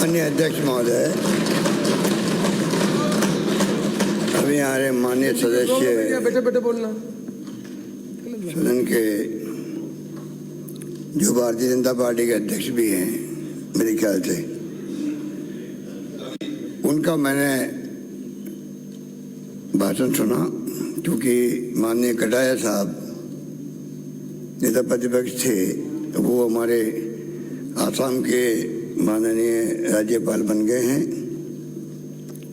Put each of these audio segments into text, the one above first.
माननीय अध्यक्ष महोदय, अभी हमारे माननीय सदस्य बेटे बेटे बोलना सदन के जो भारतीय जनता पार्टी के अध्यक्ष भी हैं मेरे ख्याल से, उनका मैंने भाषण सुना, क्योंकि माननीय कटारिया साहब नेता प्रतिपक्ष थे, तो वो हमारे आसाम के माननीय राज्यपाल बन गए हैं।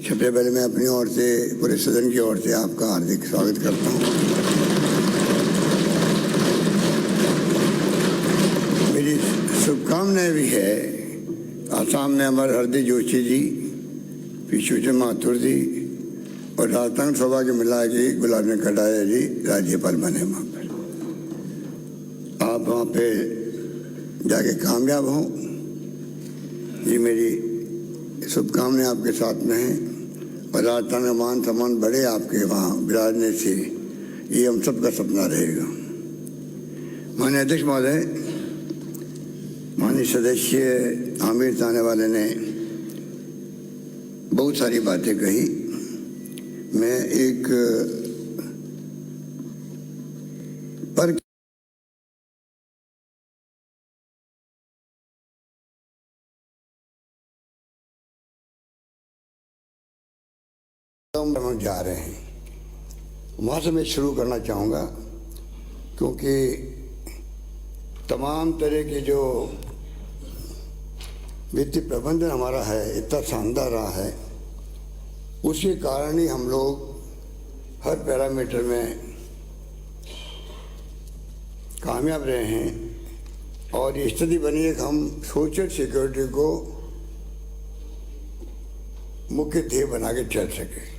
सबसे पहले मैं अपनी ओर से, पूरे सदन की ओर से आपका हार्दिक स्वागत करता हूँ। मेरी शुभकामनाएं भी है। आसाम में हमारे हरदीप जोशी जी, विश्वचंद्र माथुर जी और राजस्थान सभा के मिला के गुलाब चंद कटारिया जी राज्यपाल बने वहाँ पर। आप वहाँ पे जाके कामयाब हों, ये मेरी शुभकामनाएं आपके साथ में हैं। और राजस्थान का मान सम्मान बढ़े आपके वहाँ विराजने से, ये हम सबका सपना रहेगा। माननीय अध्यक्ष महोदय, माननीय सदस्य आमिर ताने वाले ने बहुत सारी बातें कही। मैं एक पर हम जा रहे हैं, वहाँ से मैं शुरू करना चाहूँगा, क्योंकि तमाम तरह के जो वित्तीय प्रबंधन हमारा है इतना शानदार रहा है, उसके कारण ही हम लोग हर पैरामीटर में कामयाब रहे हैं। और ये स्थिति बनी है कि हम सोशल सिक्योरिटी को मुख्य ध्येय बना के चल सके।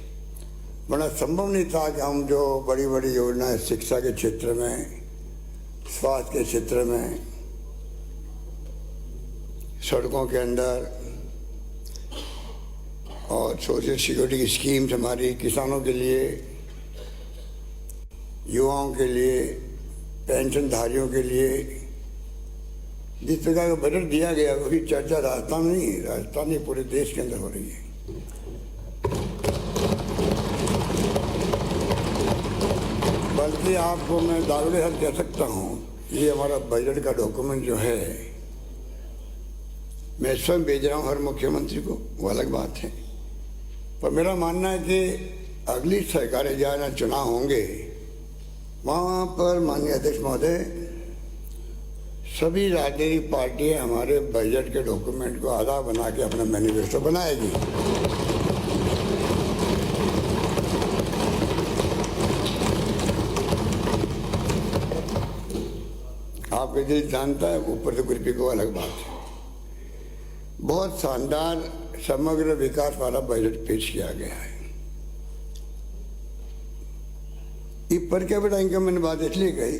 बड़ा संभव नहीं था कि हम जो बड़ी बड़ी योजनाएं शिक्षा के क्षेत्र में, स्वास्थ्य के क्षेत्र में, सड़कों के अंदर और सोशल सिक्योरिटी की स्कीम्स हमारी किसानों के लिए, युवाओं के लिए, पेंशनधारियों के लिए जिस प्रकार का बजट दिया गया, उसकी चर्चा राजस्थान नहीं पूरे देश के अंदर हो रही है। बल्कि आपको मैं दारुड़े हद कह सकता हूँ, ये हमारा बजट का डॉक्यूमेंट जो है, मैं स्वयं भेज रहा हूँ हर मुख्यमंत्री को, वो अलग बात है। पर मेरा मानना है कि अगली सरकारें जहाँ चुनाव होंगे, वहाँ पर माननीय अध्यक्ष महोदय, सभी राजनीतिक पार्टियाँ हमारे बजट के डॉक्यूमेंट को आधार बना के अपना मैनिफेस्टो बनाएगी। आपके दिल जानता है, ऊपर से कुछ को अलग बात है। बहुत शानदार समग्र विकास वाला बजट पेश किया गया है। ये पर कैपिटा इनकम मैंने बात इसलिए कही,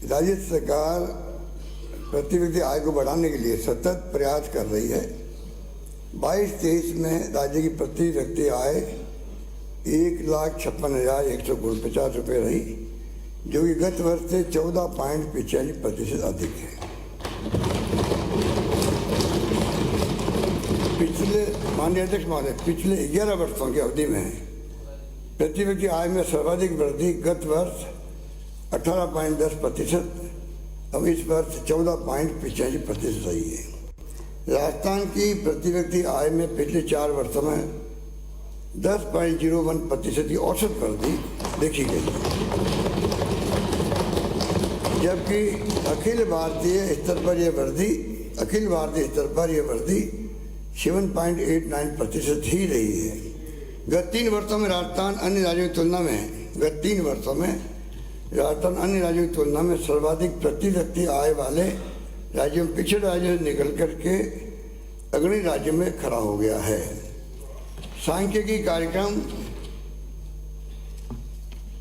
राज्य सरकार प्रति व्यक्ति आय को बढ़ाने के लिए सतत प्रयास कर रही है। 22-23 में राज्य की प्रति व्यक्ति आय 1,56,149 रुपये रही, जो कि गत वर्ष से 14.45% अधिक है। पिछले माननीय अध्यक्ष महोदय, पिछले 11 वर्षों की अवधि में प्रति व्यक्ति आय में सर्वाधिक वृद्धि गत वर्ष 18.10%, अब इस वर्ष 14.85% रही है। राजस्थान की प्रति व्यक्ति आय में पिछले 4 वर्षों में 10.01% की औसत वृद्धि देखी गई, जबकि अखिल भारतीय स्तर पर यह वृद्धि 7.89% ही रही है। गत 3 वर्षों में राजस्थान अन्य राज्यों की तुलना में सर्वाधिक प्रति व्यक्ति आय वाले राज्यों में, पिछड़े राज्यों से निकल करके अग्रणी राज्य में खड़ा हो गया है। सांख्यिकी कार्यक्रम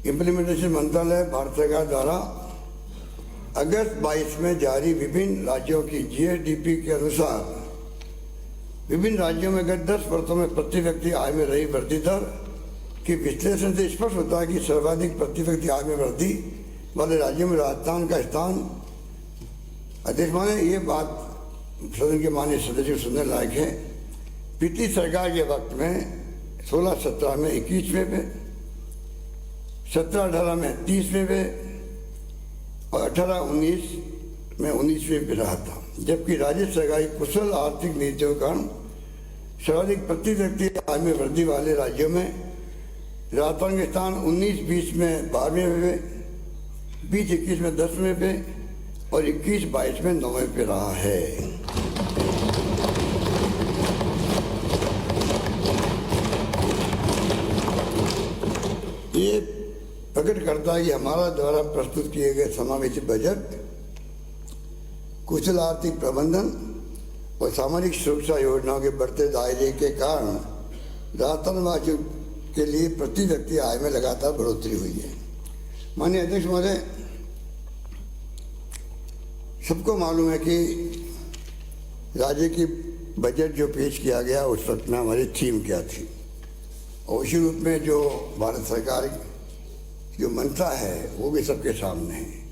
इम्प्लीमेंटेशन मंत्रालय भारत सरकार द्वारा अगस्त 22 में जारी विभिन्न राज्यों की GSDP के अनुसार विभिन्न राज्यों में गत 10 वर्षों में प्रति व्यक्ति आय में रही वृद्धि दर के विश्लेषण से स्पष्ट होता है कि सर्वाधिक प्रति व्यक्ति आय में वृद्धि वाले राज्यों में राजस्थान का स्थान। अध्यक्ष महोदय, ये बात सदन के माननीय सदस्य को सुनने लायक है। पिछली सरकार के वक्त में 16-17 में 21वें पे, 17-18 में 30वें पे और 18-19 में 19वें पे रहा था। जबकि राज्य सरकार की कुशल आर्थिक नीतियों के कारण सर्वाधिक प्रति व्यक्ति आय में वृद्धि वाले राज्यों में राजस्थान के स्थान 19-20 में 12वें पे, 20-21 में 10वें पे और 21-22 में 9वें पे रहा है। ये प्रकट करता है कि हमारा द्वारा प्रस्तुत किए गए समावेशी बजट कुशल आर्थिक प्रबंधन और सामाजिक सुरक्षा योजनाओं के बढ़ते दायरे के कारण राजस्थान वासियों के लिए प्रति व्यक्ति आय में लगातार बढ़ोतरी हुई है। माननीय अध्यक्ष महोदय, सबको मालूम है कि राज्य की बजट जो पेश किया गया उस वक्त में हमारी थीम क्या थी और उसी रूप में जो भारत सरकार की जो मंशा है वो भी सबके सामने है।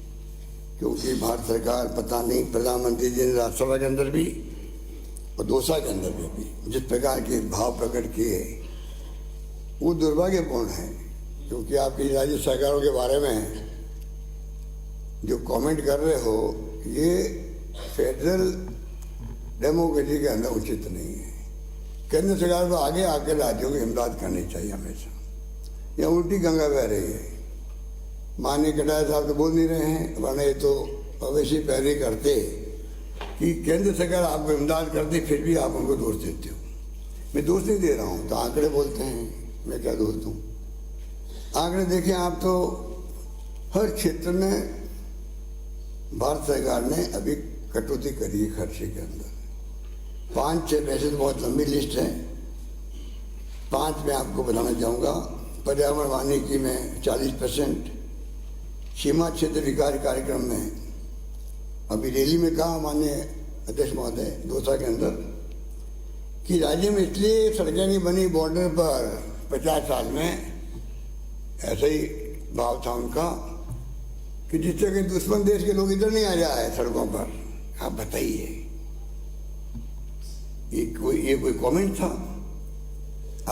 क्योंकि भारत सरकार पता नहीं प्रधानमंत्री जी ने राज्यसभा के अंदर भी और दोसा के अंदर भी जिस प्रकार के भाव प्रकट किए वो दुर्भाग्यपूर्ण है। क्योंकि आपकी राज्य सरकारों के बारे में जो कमेंट कर रहे हो ये फेडरल डेमोक्रेसी के अंदर उचित नहीं है। केंद्र सरकार को आगे आकर राज्यों की इमदाद करनी चाहिए हमेशा। यह उल्टी गंगा बह रही है। माननीय कटारिया साहब तो बोल नहीं रहे हैं, वरना ये तो अवश्य पहले करते कि केंद्र सरकार आपको इमदाद करती फिर भी आप उनको दोष देते हो। मैं दोष नहीं दे रहा हूँ, तो आंकड़े बोलते हैं, मैं क्या दोष दूँ। आंकड़े देखें आप तो हर क्षेत्र में भारत सरकार ने अभी कटौती करी है खर्चे के अंदर। 5-6 वैसे तो बहुत लंबी लिस्ट है, 5 मैं आपको बताना चाहूँगा। पर्यावरण वानिकी में 40%, सीमा क्षेत्र विकास कार्यक्रम में अभी रैली में कहा माननीय अध्यक्ष महोदय दोसा के अंदर कि राज्य में इसलिए सड़कें नहीं बनी बॉर्डर पर 50 साल में, ऐसा ही भाव था उनका कि जिससे कि दुश्मन देश के लोग इधर नहीं आ जाए सड़कों पर। आप बताइए ये कोई कमेंट था?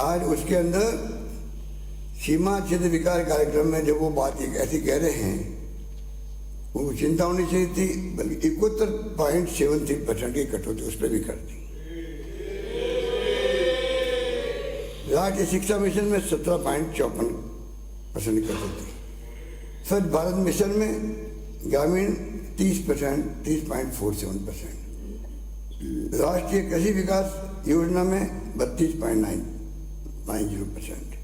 आज उसके अंदर सीमा क्षेत्र विकास कार्यक्रम में जब वो बात एक ऐसी कह रहे हैं उनको चिंता होनी चाहिए थी, बल्कि 71.73% की कटौती उस पर भी कर दी। राष्ट्रीय शिक्षा मिशन में 17.54% की कटौती। स्वच्छ भारत मिशन में ग्रामीण 30.47%। राष्ट्रीय कृषि विकास योजना में 32.90%।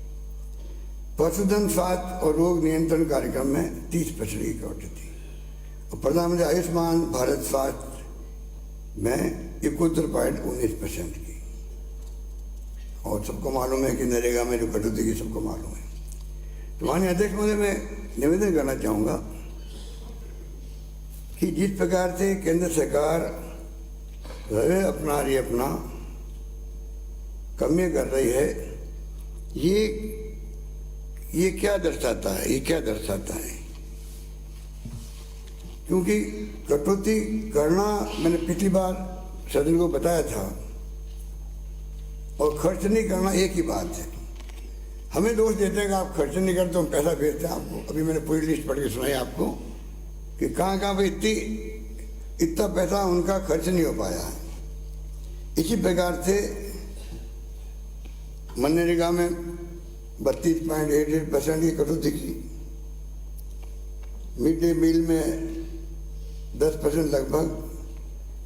पशुधन स्वास्थ्य और रोग नियंत्रण कार्यक्रम में 30% की कटौती थी और प्रधानमंत्री आयुष्मान भारत स्वास्थ्य में 71.19% की। और सबको मालूम है कि नरेगा में जो कटौती की सबको मालूम है। तो माननीय अध्यक्ष महोदय, मैं निवेदन करना चाहूँगा कि जिस प्रकार से केंद्र सरकार रवैया अपना रही अपना कमियाँ कर रही है, ये क्या दर्शाता है? ये क्या दर्शाता है? क्योंकि कटौती करना मैंने पिछली बार सदन को बताया था और खर्च नहीं करना एक ही बात है। हमें दोष देते हैं कि आप खर्च नहीं करते, हम पैसा भेजते हैं आपको। अभी मैंने पूरी लिस्ट पढ़ के सुनाई आपको कि कहाँ कहाँ पे इतना पैसा उनका खर्च नहीं हो पाया है। इसी प्रकार से मनरेगा में 32.88% की कटौती की। मिड डे मील में 10% लगभग,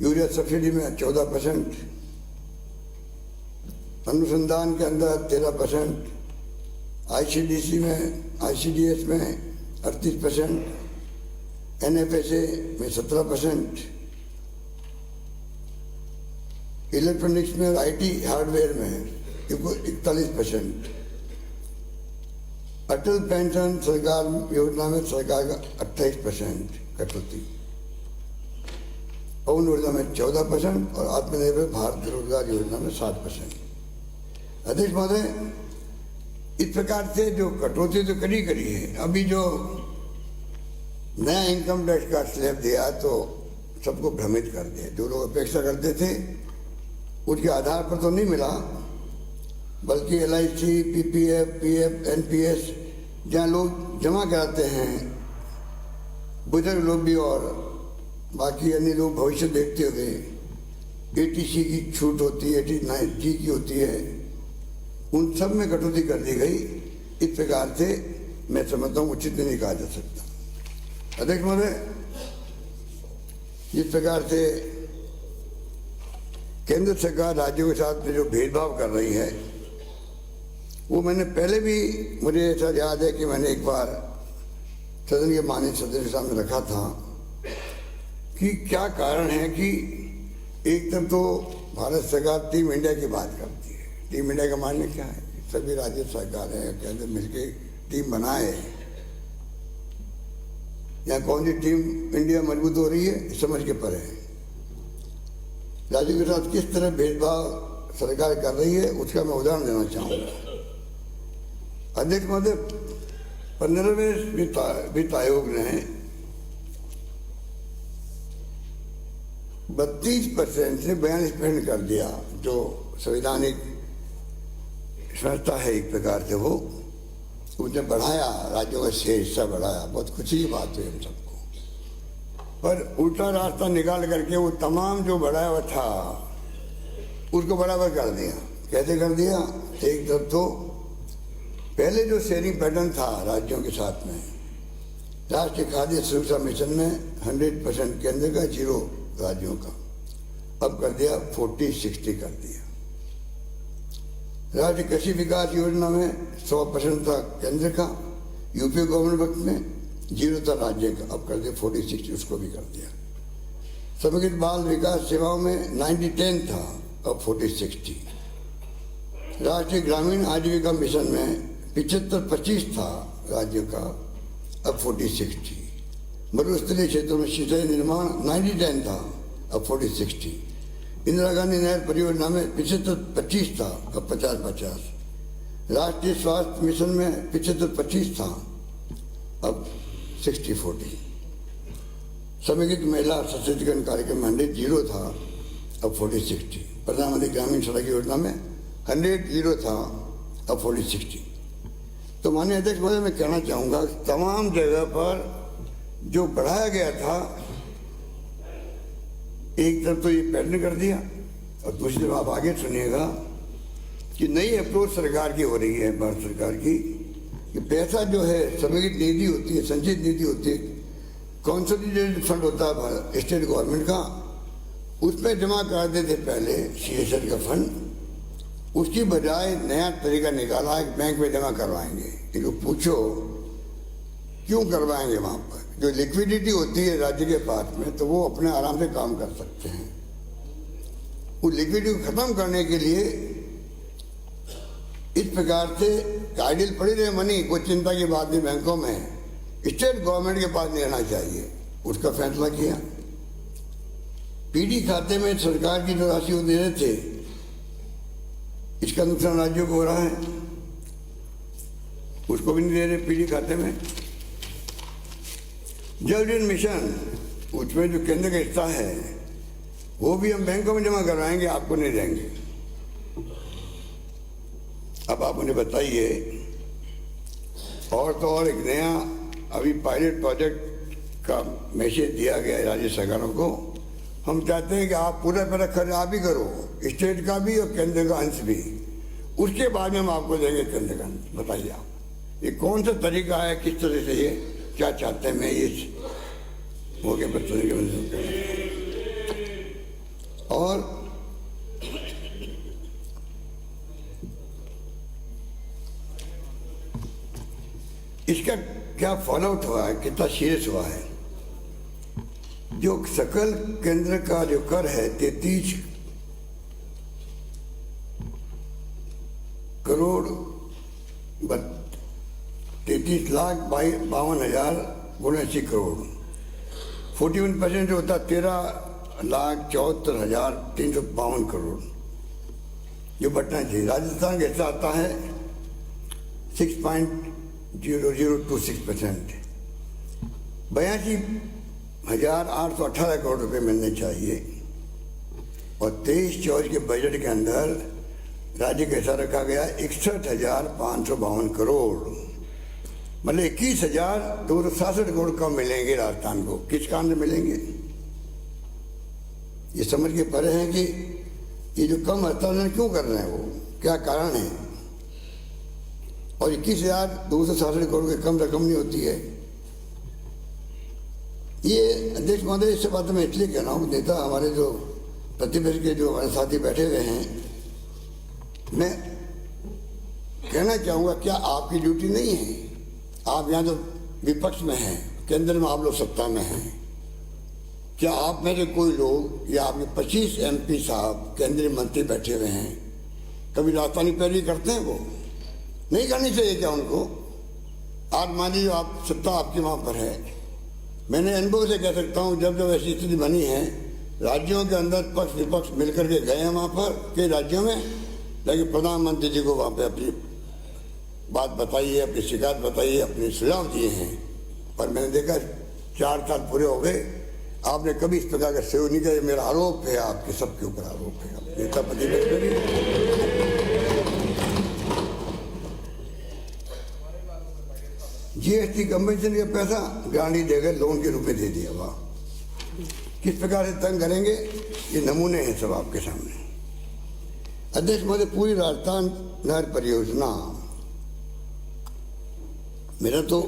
यूरिया सब्सिडी में 14%, अनुसंधान के अंदर 13%, आईसीडीएस में 38%, एनएफएसए में 17%, इलेक्ट्रॉनिक्स में और आईटी हार्डवेयर में 41%, अटल पेंशन सरकार योजना में सरकार का 28% कटौती, पवन ऊर्जा में 14% और आत्मनिर्भर भारत रोजगार योजना में 7%। अध्यक्ष महोदय, इस प्रकार से जो कटौती तो करी है। अभी जो नया इनकम टैक्स का स्लैब दिया तो सबको भ्रमित कर दिया। जो लोग अपेक्षा करते थे उसके आधार पर तो नहीं मिला, बल्कि LIC, PPF, PF, NPS जहाँ लोग जमा कराते हैं, बुजुर्ग लोग भी और बाकी अन्य लोग भविष्य देखते हुए 80C की छूट होती है, 89G की होती है, उन सब में कटौती कर दी गई। इस प्रकार से मैं समझता हूँ उचित नहीं कहा जा सकता। अध्यक्ष महोदय, जिस प्रकार से केंद्र सरकार राज्यों के साथ में जो भेदभाव कर रही है, वो मैंने पहले भी, मुझे ऐसा याद है कि मैंने एक बार सदन के माननीय सदस्य के सामने रखा था कि क्या कारण है कि एक तरफ तो भारत सरकार टीम इंडिया की बात करती है। टीम इंडिया का मायने क्या है? सभी राज्य सरकार है केंद्र मिलकर टीम बनाए। यहाँ कौन सी टीम इंडिया मजबूत हो रही है समझ के परे है। राज्यों के साथ किस तरह भेदभाव सरकार कर रही है उसका मैं उदाहरण देना चाहूँगा। अध्यक्ष महोदय, 15वें वित्त आयोग ने 32% से 42% कर दिया। जो संवैधानिक संस्था है एक प्रकार से, वो उसने बढ़ाया, राज्यों का शेष हिस्सा बढ़ाया। बहुत खुशी की बात हुई हम सबको। पर उल्टा रास्ता निकाल करके वो तमाम जो बढ़ाया हुआ था उसको बराबर कर दिया। कैसे कर दिया? एक तरफ तो पहले जो शेयरिंग पैटर्न था राज्यों के साथ में, राष्ट्रीय खाद्य सुरक्षा मिशन में 100% केंद्र का, 0 राज्यों का, अब कर दिया 40-60 कर दिया। राष्ट्रीय कृषि विकास योजना में 100% था केंद्र का, यूपी गवर्नमेंट वक्त में 0 था राज्य का, अब कर दिया 40-60, उसको भी कर दिया। समग्र बाल विकास सेवाओं में 90-10 था, अब 40-60। राष्ट्रीय ग्रामीण आजीविका मिशन में 75-25 था राज्यों का, अब 40-60। मरुस्थलीय क्षेत्रों में सिंचाई निर्माण 90-10 था, अब 40-60। इंदिरा गांधी नहर परियोजना में 75-25 था, अब 50-50। राष्ट्रीय स्वास्थ्य मिशन में 75-25 था, अब 60-40। समेकित महिला सशक्तिकरण कार्यक्रम 100 था, अब 40-60। प्रधानमंत्री ग्रामीण सड़क योजना में 100 था, अब 40-60। तो माननीय अध्यक्ष महोदय, मैं कहना चाहूँगा तमाम जगह पर जो बढ़ाया गया था, एक तरफ तो ये पैटर्न कर दिया, और दूसरी तरफ आप आगे सुनिएगा कि नई अप्रोच सरकार की हो रही है, भारत सरकार की, कि पैसा जो है समेकित निधि होती है, संचित निधि होती है, कंसोलिडेटेड फंड होता है स्टेट गवर्नमेंट का, उसमें जमा कराते थे पहले CSR का फंड। उसकी बजाय नया तरीका निकाला है, बैंक में जमा करवाएंगे। इनको पूछो क्यों करवाएंगे? वहाँ पर जो लिक्विडिटी होती है राज्य के पास में, तो वो अपने आराम से काम कर सकते हैं। उस लिक्विडिटी को खत्म करने के लिए इस प्रकार से आइडियल पड़ी रहे मनी, कोई चिंता की बात नहीं, बैंकों में स्टेट गवर्नमेंट के पास नहीं रहना चाहिए, उसका फैसला किया। PD खाते में सरकार की जो राशि वो दे रहे थे, इसका नुकसान राज्यों को हो रहा है, उसको भी नहीं दे रहे PD खाते में। जल जीवन मिशन, उसमें जो केंद्र का हिस्सा है वो भी हम बैंकों में जमा करवाएंगे, आपको नहीं देंगे। अब आप मुझे बताइए, और तो और एक नया अभी पायलट प्रोजेक्ट का मैसेज दिया गया है राज्य सरकारों को। हम चाहते हैं कि आप पूरा खर्च आप ही करो, स्टेट का भी और केंद्र का अंश भी, उसके बाद में हम आपको देंगे केंद्र का अंश। बताइए आप ये कौन सा तरीका है, किस तरह से, ये क्या चाहते हैं? मैं इस मौके पर और इसका क्या फॉलोआउट हुआ है, कितना सीरियस हुआ है? जो सकल केंद्र का जो कर है 33 करोड़ 33,52,080 करोड़, 41% जो होता 13,74,352 करोड़, जो बढ़ना चाहिए। राजस्थान का हिस्सा आता है 6.0026%। 82 1818 करोड़ रुपए मिलने चाहिए और 23-24 के बजट के अंदर राज्य का हिस्सा रखा गया 61,552 करोड़, मतलब 21,267 करोड़ कम मिलेंगे राजस्थान को। किस कारण से मिलेंगे ये समझ के परे हैं कि ये जो कम हस्तांतरण क्यों कर रहे हैं, वो क्या कारण है। और 21,267 करोड़ की कम रकम नहीं होती है। ये अध्यक्ष महोदय इस बात में इसलिए कह रहा हूँ, नेता हमारे जो प्रतिपक्ष के जो हमारे साथी बैठे हुए हैं, मैं कहना चाहूँगा क्या आपकी ड्यूटी नहीं है? आप यहाँ तो विपक्ष में हैं, केंद्र में आप लोग सत्ता में हैं, क्या आप में से कोई लोग या आपके 25 MP साहब केंद्रीय मंत्री बैठे हुए हैं, कभी राजस्थानी पैरवी करते हैं? वो नहीं करनी चाहिए क्या उनको? आज मान लीजिए आप सत्ता आपकी वहाँ पर है, मैंने अनुभव से कह सकता हूँ जब जब ऐसी स्थिति बनी है राज्यों के अंदर पक्ष विपक्ष मिलकर के गए हैं वहाँ पर कई राज्यों में, लेकिन प्रधानमंत्री जी को वहाँ पे अपनी बात बताइए, अपनी शिकायत बताइए, अपने सुझाव दिए हैं। पर मैंने देखा 4 साल पूरे हो गए, आपने कभी इस प्रकार का सहयोग नहीं किया। मेरा आरोप है, आपके सबके ऊपर आरोप है, नेता प्रतिपक्ष। GST कन्वेंशन का पैसा गारंटी देकर लोन के रूप में दे दिया, वाह किस प्रकार से तंग करेंगे, ये नमूने हैं सब आपके सामने। अध्यक्ष महोदय, पूरी राजस्थान नहर परियोजना, मेरा तो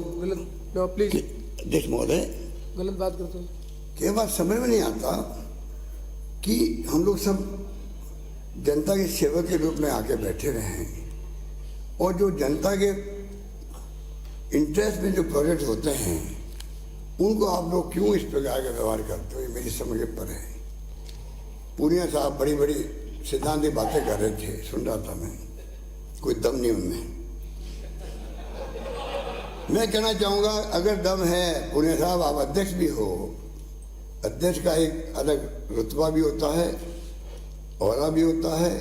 प्लीज अध्यक्ष महोदय गलत बात करते हैं। क्या बात समझ में नहीं आता कि हम लोग सब जनता के सेवक के रूप में आके बैठे रहे हैं और जो जनता के इंटरेस्ट में जो प्रोजेक्ट होते हैं उनको आप लोग क्यों इस प्रकार का व्यवहार करते हो, ये मेरी समझ पर है। पूर्णिया साहब बड़ी बड़ी सिद्धांतिक बातें कर रहे थे, सुन रहा था मैं, कोई दम नहीं उनमें। मैं कहना चाहूँगा अगर दम है, पूर्णिया साहब आप अध्यक्ष भी हो, अध्यक्ष का एक अलग रुतबा भी होता है, औरा भी होता है,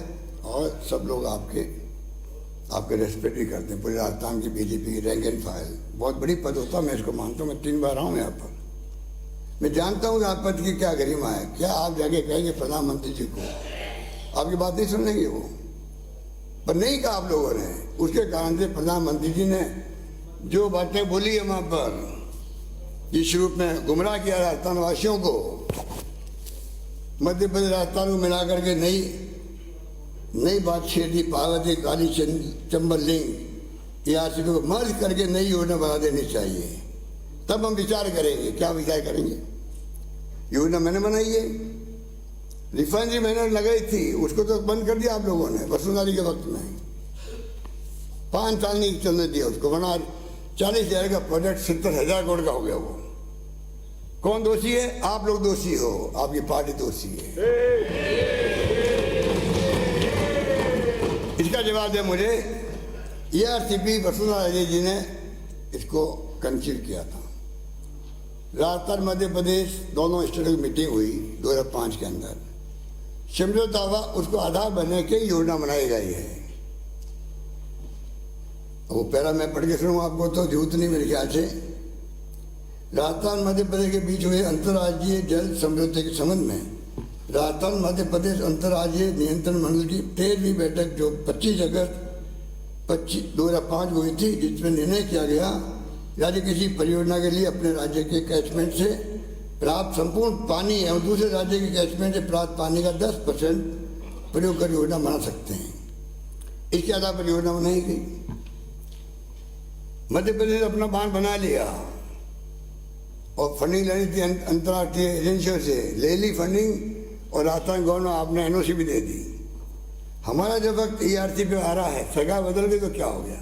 और सब लोग आपके रेस्पेक्ट भी करते हैं। पूरे राजस्थान की बीजेपी की रैंक एंड फाइल बहुत बड़ी पद होता है, मैं इसको मानता हूँ। मैं 3 बार आऊँ यहाँ पर, मैं जानता हूँ कि आप पद की क्या गरिमा है। क्या आप जाके कहेंगे प्रधानमंत्री जी को, आपकी बात नहीं सुन लेंगे वो? पर नहीं कहा आप लोगों ने, उसके कारण से प्रधानमंत्री जी ने जो बातें बोली है वहाँ पर, इस रूप में गुमराह किया राजस्थान वासियों को, मध्य प्रदेश राजस्थान को मिला करके नई बात छेड़ दी, पार्वती काली चंबल लिंग ERCP को मर्ज करके नई योजना बना देनी चाहिए। तब हम विचार करेंगे। क्या विचार करेंगे? योजना मैंने बनाई है, रिफाइनरी मैंने लगाई थी, उसको तो बंद कर दिया आप लोगों ने वसुंधरा के वक्त में। 5 साल नहीं चलने दिया उसको, बना 40,000 का प्रोजेक्ट 70,000 करोड़ का हो गया। वो कौन दोषी है? आप लोग दोषी हो, आपकी पार्टी दोषी है। इसका जवाब दे मुझे। ERCP वसुंधरा राजे जी ने इसको कंसीव किया था। राजस्थान मध्य प्रदेश दोनों स्टेटों की मीटिंग हुई 2005 के अंदर, समझौता हुआ, उसको आधार बनने की योजना बनाई गई है। वो पहला मैं पढ़ के सुनूंगा आपको, तो झूठ नहीं मेरे ख्याल से। राजस्थान मध्य प्रदेश के बीच हुए अंतर्राज्यीय जल समझौते के संबंध में राजस्थान मध्य प्रदेश अंतर्राज्यीय नियंत्रण मंडल की 13वीं बैठक जो 25 अगस्त 2005 को हुई थी, जिसमें निर्णय किया गया राज्य किसी परियोजना के लिए अपने राज्य के कैचमेंट से प्राप्त संपूर्ण पानी एवं दूसरे राज्य के कैचमेंट से प्राप्त पानी का 10% प्रयोग कर योजना बना सकते हैं। इसके आधार पर योजना बनाई गई। मध्य प्रदेश अपना बांध बना लिया और फंडिंग लेनी थी अंतर्राष्ट्रीय एजेंसियों से, ले ली फंडिंग, और राजस्थान गवर्नमेंट आपने NOC भी दे दी। हमारा जब वक्त ERCP पे आ रहा है, सरकार बदल गई तो क्या हो गया?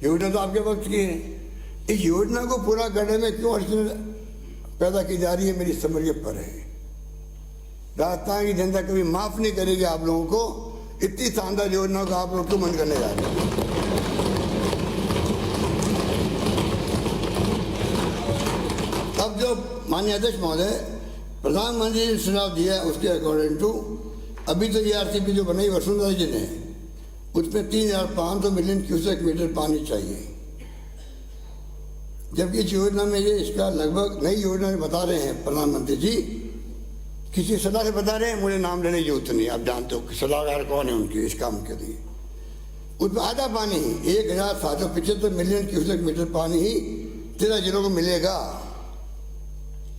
योजना तो आपके वक्त की है। इस योजना को पूरा करने में क्यों अड़चन पैदा की जा रही है, मेरी समझ के पर है। राजस्थान की जनता कभी माफ नहीं करेगी आप लोगों को। इतनी शानदार योजना को आप लोग क्यों बंद करने जा रहे हैं? अब जो माननीय अध्यक्ष महोदय प्रधानमंत्री ने सुझाव दिया, उसके अकॉर्डिंग टू अभी तो ERCP जो बनाई वसुंधरा जी ने, उसमें 3,500 मिलियन क्यूसेक मीटर पानी चाहिए। जबकि इस योजना में ये इसका लगभग नई योजना में बता रहे हैं प्रधानमंत्री जी, किसी सलाह से बता रहे हैं, मुझे नाम लेने की जरूरत नहीं, आप जानते हो कि सलाहकार कौन है उनके इस काम के लिए। उसमें आधा पानी ही 1775 मिलियन क्यूसेक मीटर पानी ही 13 जिलों को मिलेगा।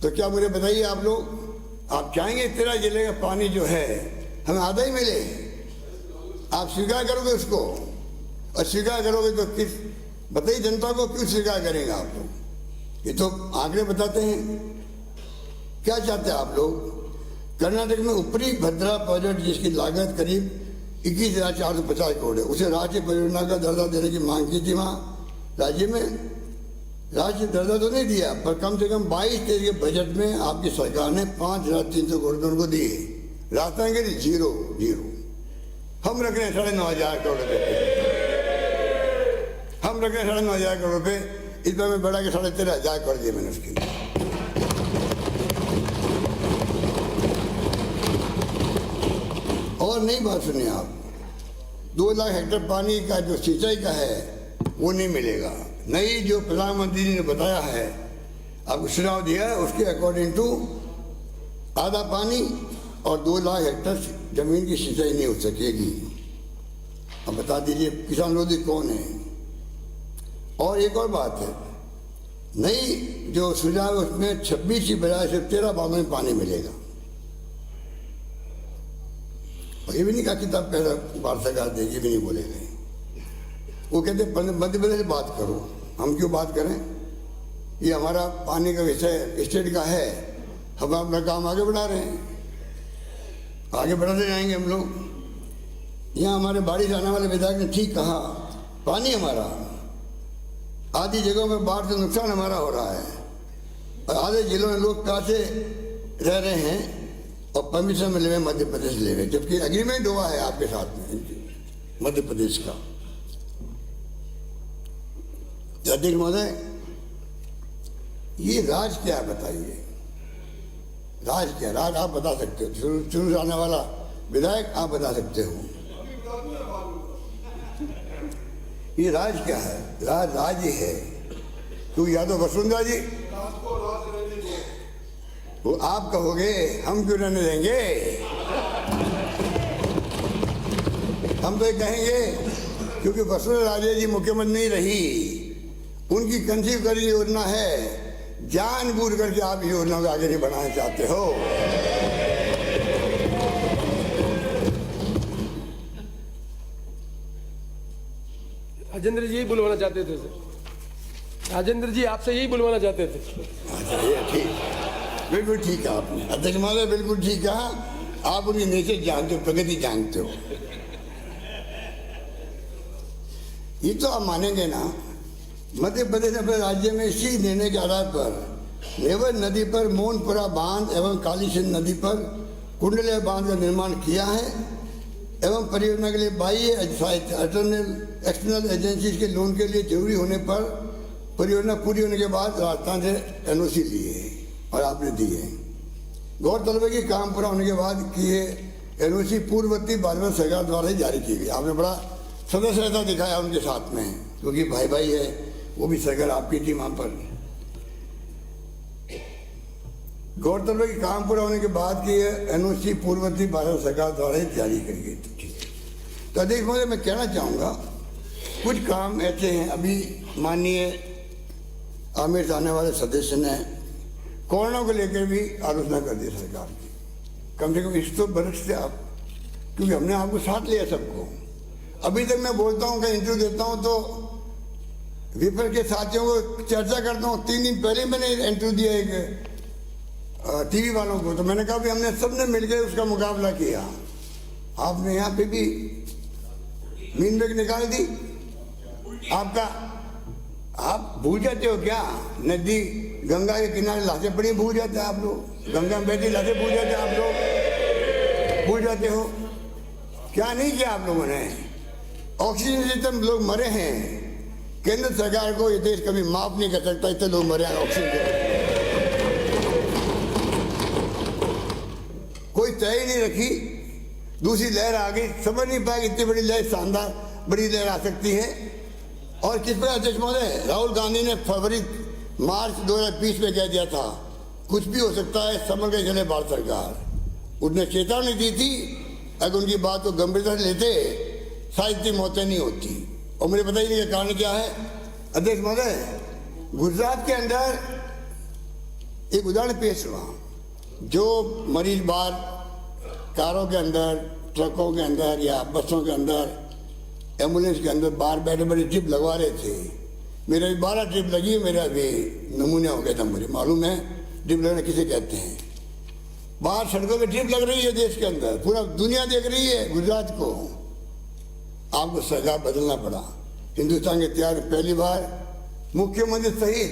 तो क्या मुझे बताइए आप लोग, आप चाहेंगे 13 जिले का पानी जो है हमें आधा ही मिले? आप स्वीकार करोगे उसको? और स्वीकार करोगे तो किस, बताइए जनता को क्यों स्वीकार करेंगे आप लोग? ये तो आंकड़े बताते हैं। क्या चाहते हैं आप लोग? कर्नाटक में ऊपरी भद्रा प्रोजेक्ट जिसकी लागत करीब 21,450 करोड़ है, उसे राज्य परियोजना का दर्जा देने की मांग की थी। वहाँ राज्य में राज्य दर्जा तो नहीं दिया, पर कम से कम 22-23 के बजट में आपकी सरकार ने 5,300 करोड़ उनको दिए। राजस्थान के लिए 0 हम रख रहे हैं 9,500 करोड़ रुपये, हम रख रहे हैं 9,500 करोड़ रुपये। इस बार में बढ़ा के 13,500 कर दिए मैंने उसके लिए। और नई बात सुनिए आप, 2 लाख हेक्टेयर पानी का जो सिंचाई का है वो नहीं मिलेगा। नई जो प्रधानमंत्री जी ने बताया है, आपको सुझाव दिया है, उसके अकॉर्डिंग टू आधा पानी और 2 लाख हेक्टेयर जमीन की सिंचाई नहीं हो सकेगी। अब बता दीजिए किसान विरोधी कौन है? और एक और बात है, नई जो सुझाव है उसमें 26 की बजाय सिर्फ 13 बांधों में पानी मिलेगा। और ये भी नहीं कहा कि तब पहला भारत सरकार देगी, भी नहीं बोले गए। वो कहते मध्य प्रदेश से बात करो, हम क्यों बात करें? ये हमारा पानी का विषय स्टेट का है, हम अपना काम आगे बढ़ा रहे हैं, आगे बढ़ाते जाएंगे हम लोग। यहाँ हमारे बारिश आने वाले विधायक ने ठीक कहा, पानी हमारा, आधी जगहों में बाढ़ से नुकसान हमारा हो रहा है और आधे जिलों में लोग प्यासे रह रहे हैं और परमिशन मिले हुए मध्य प्रदेश ले हुए, जबकि एग्रीमेंट हुआ है आपके साथ में मध्य प्रदेश का। अध्यक्ष महोदय, ये राज क्या है बताइए? राज क्या? राज आप बता सकते हो, शुरू से आने वाला विधायक आप बता सकते हो। ये राज क्या है? राज ही है। तू यादव वसुंधरा जी, वो आप कहोगे, हम क्यों रहने देंगे? हम तो ये कहेंगे क्योंकि वसुंधरा राजे जी मुख्यमंत्री नहीं रही, उनकी कंसीव करी योजना है, जानबूझ करके आप योजना को आगे नहीं बढ़ाना चाहते हो। राजेंद्र जी बुलवाना चाहते थे सर, राजेंद्र जी आपसे यही बुलवाना चाहते थे। ठीक, बिल्कुल ठीक है आपने अध्यक्ष महोदय, बिल्कुल ठीक कहा। आप उनकी नेचर जानते हो, प्रगति जानते हो। ये तो आप मानेंगे ना, मध्य प्रदेश अपने राज्य में इसी निर्णय के आधार पर नेवर नदी पर मोनपुरा बांध एवं काली सिंध नदी पर कुंडलिया बांध का निर्माण किया है एवं परियोजना के लिए बाह्य एक्सटर्नल एजेंसीज के लोन के लिए जरूरी होने पर परियोजना पूरी होने के बाद राजस्थान से एनओसी लिए और आपने दिए। गौरतलब है कि काम पूरा होने के बाद किए एनओसी पूर्ववर्ती भाजपा सरकार द्वारा ही जारी की गई। आपने बड़ा सदस्यता दिखाया उनके साथ में, क्योंकि भाई भाई है, वो भी सरकार आपकी थी वहां पर। गौरतलब है कि काम पूरा होने के बाद की एनओसी पूर्ववर्ती भारत सरकार द्वारा ही जारी की गई थी। तो अध्यक्ष महोदय, मैं कहना चाहूँगा कुछ काम ऐसे हैं, अभी माननीय आमिर से आने वाले सदस्य ने कोरोना को लेकर भी आलोचना कर दी सरकार की। कम से कम इस तो बरस से आप, क्योंकि हमने आपको साथ लिया सबको। अभी तक मैं बोलता हूँ, कहीं इंटरव्यू देता हूँ तो विपक्ष के साथियों को चर्चा करता हूँ। 3 दिन पहले मैंने इंटरव्यू दिया एक टीवी वालों को, तो मैंने कहा भी हमने सबने मिलकर उसका मुकाबला किया। आपने यहाँ पे भी मीन ब्रेक निकाल दी। आपका आप भूल जाते हो क्या? नदी गंगा के किनारे लाशें पड़ी भूल जाते हैं आप लोग, गंगा में बैठी लाशें भूल जाते हैं आप लोग, भूल जाते हो क्या? नहीं किया आप लोगों ने। ऑक्सीजन से तुम लोग मरे हैं, केंद्र सरकार को ये देश कभी माफ नहीं कर सकता, इतने लोग मरे हैं ऑक्सीजन के। कोई तय ही नहीं रखी, दूसरी लहर आ गई, समझ नहीं पाया इतनी बड़ी लहर, शानदार बड़ी लहर आ सकती है। और किस पर अध्यक्ष महोदय, राहुल गांधी ने फरवरी मार्च 2020 में कह दिया था कुछ भी हो सकता है, संभल के चले भारत सरकार। उसने चेतावनी दी थी, अगर उनकी बात को गंभीरता से लेते शायद इतनी मौतें नहीं होती। और मुझे पता ही नहीं कारण क्या है। अध्यक्ष महोदय, गुजरात के अंदर एक उदाहरण पेश हुआ, जो मरीज बाहर कारों के अंदर, ट्रकों के अंदर या बसों के अंदर, एम्बुलेंस के अंदर बाहर बैठे बैठे ड्रिप लगवा रहे थे। मेरे भी 12 ड्रिप लगी है, मेरा भी नमूना हो गया था। मुझे मालूम है ड्रिप लगना किसे कहते हैं। बाहर सड़कों पे ड्रिप लग रही है देश के अंदर, पूरा दुनिया देख रही है गुजरात को। आपको सरकार बदलना पड़ा। हिंदुस्तान के इतिहास में पहली बार मुख्यमंत्री सहित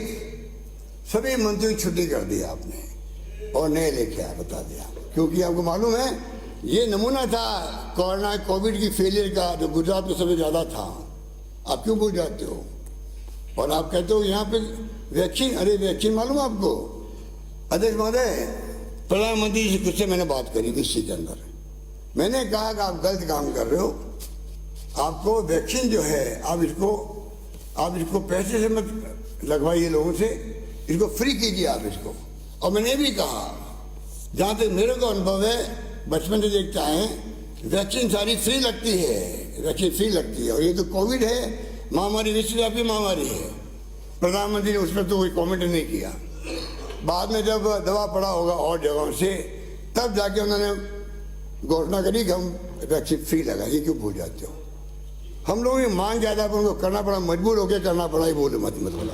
सभी मंत्रियों की छुट्टी कर दी आपने और नए लेके आया, बता दिया। क्योंकि आपको मालूम है ये नमूना था कोरोना कोविड की फेलियर का, जो गुजरात में सबसे ज्यादा था। आप क्यों भूल जाते हो? और आप कहते हो यहाँ पे वैक्सीन, अरे वैक्सीन मालूम आपको? अध्यक्ष महोदय, प्रधानमंत्री जी से कुछ से मैंने बात करी इसी के अंदर। मैंने कहा कि आप गलत काम कर रहे हो। आपको वैक्सीन जो है आप इसको पैसे से मत लगवाइए लोगों से, इसको फ्री कीजिए आप इसको। और मैंने भी कहा, जहाँ तक मेरे को अनुभव है, बचपन से देखते आए हैं, वैक्सीन सारी फ्री लगती है, वैक्सीन फ्री लगती है। और ये तो कोविड है, महामारी, विश्वव्यापी महामारी है। प्रधानमंत्री ने उस पर तो कोई कॉमेंट नहीं किया। बाद में जब दवा पड़ा होगा और जगहों से, तब जाके उन्होंने घोषणा करी कि हम वैक्सीन फ्री लगाएंगे। क्यों भूल जाते हो? हम लोगों की मांग ज्यादा पर उनको करना पड़ा, मजबूर होकर करना पड़ा। ये बोले मत बोला।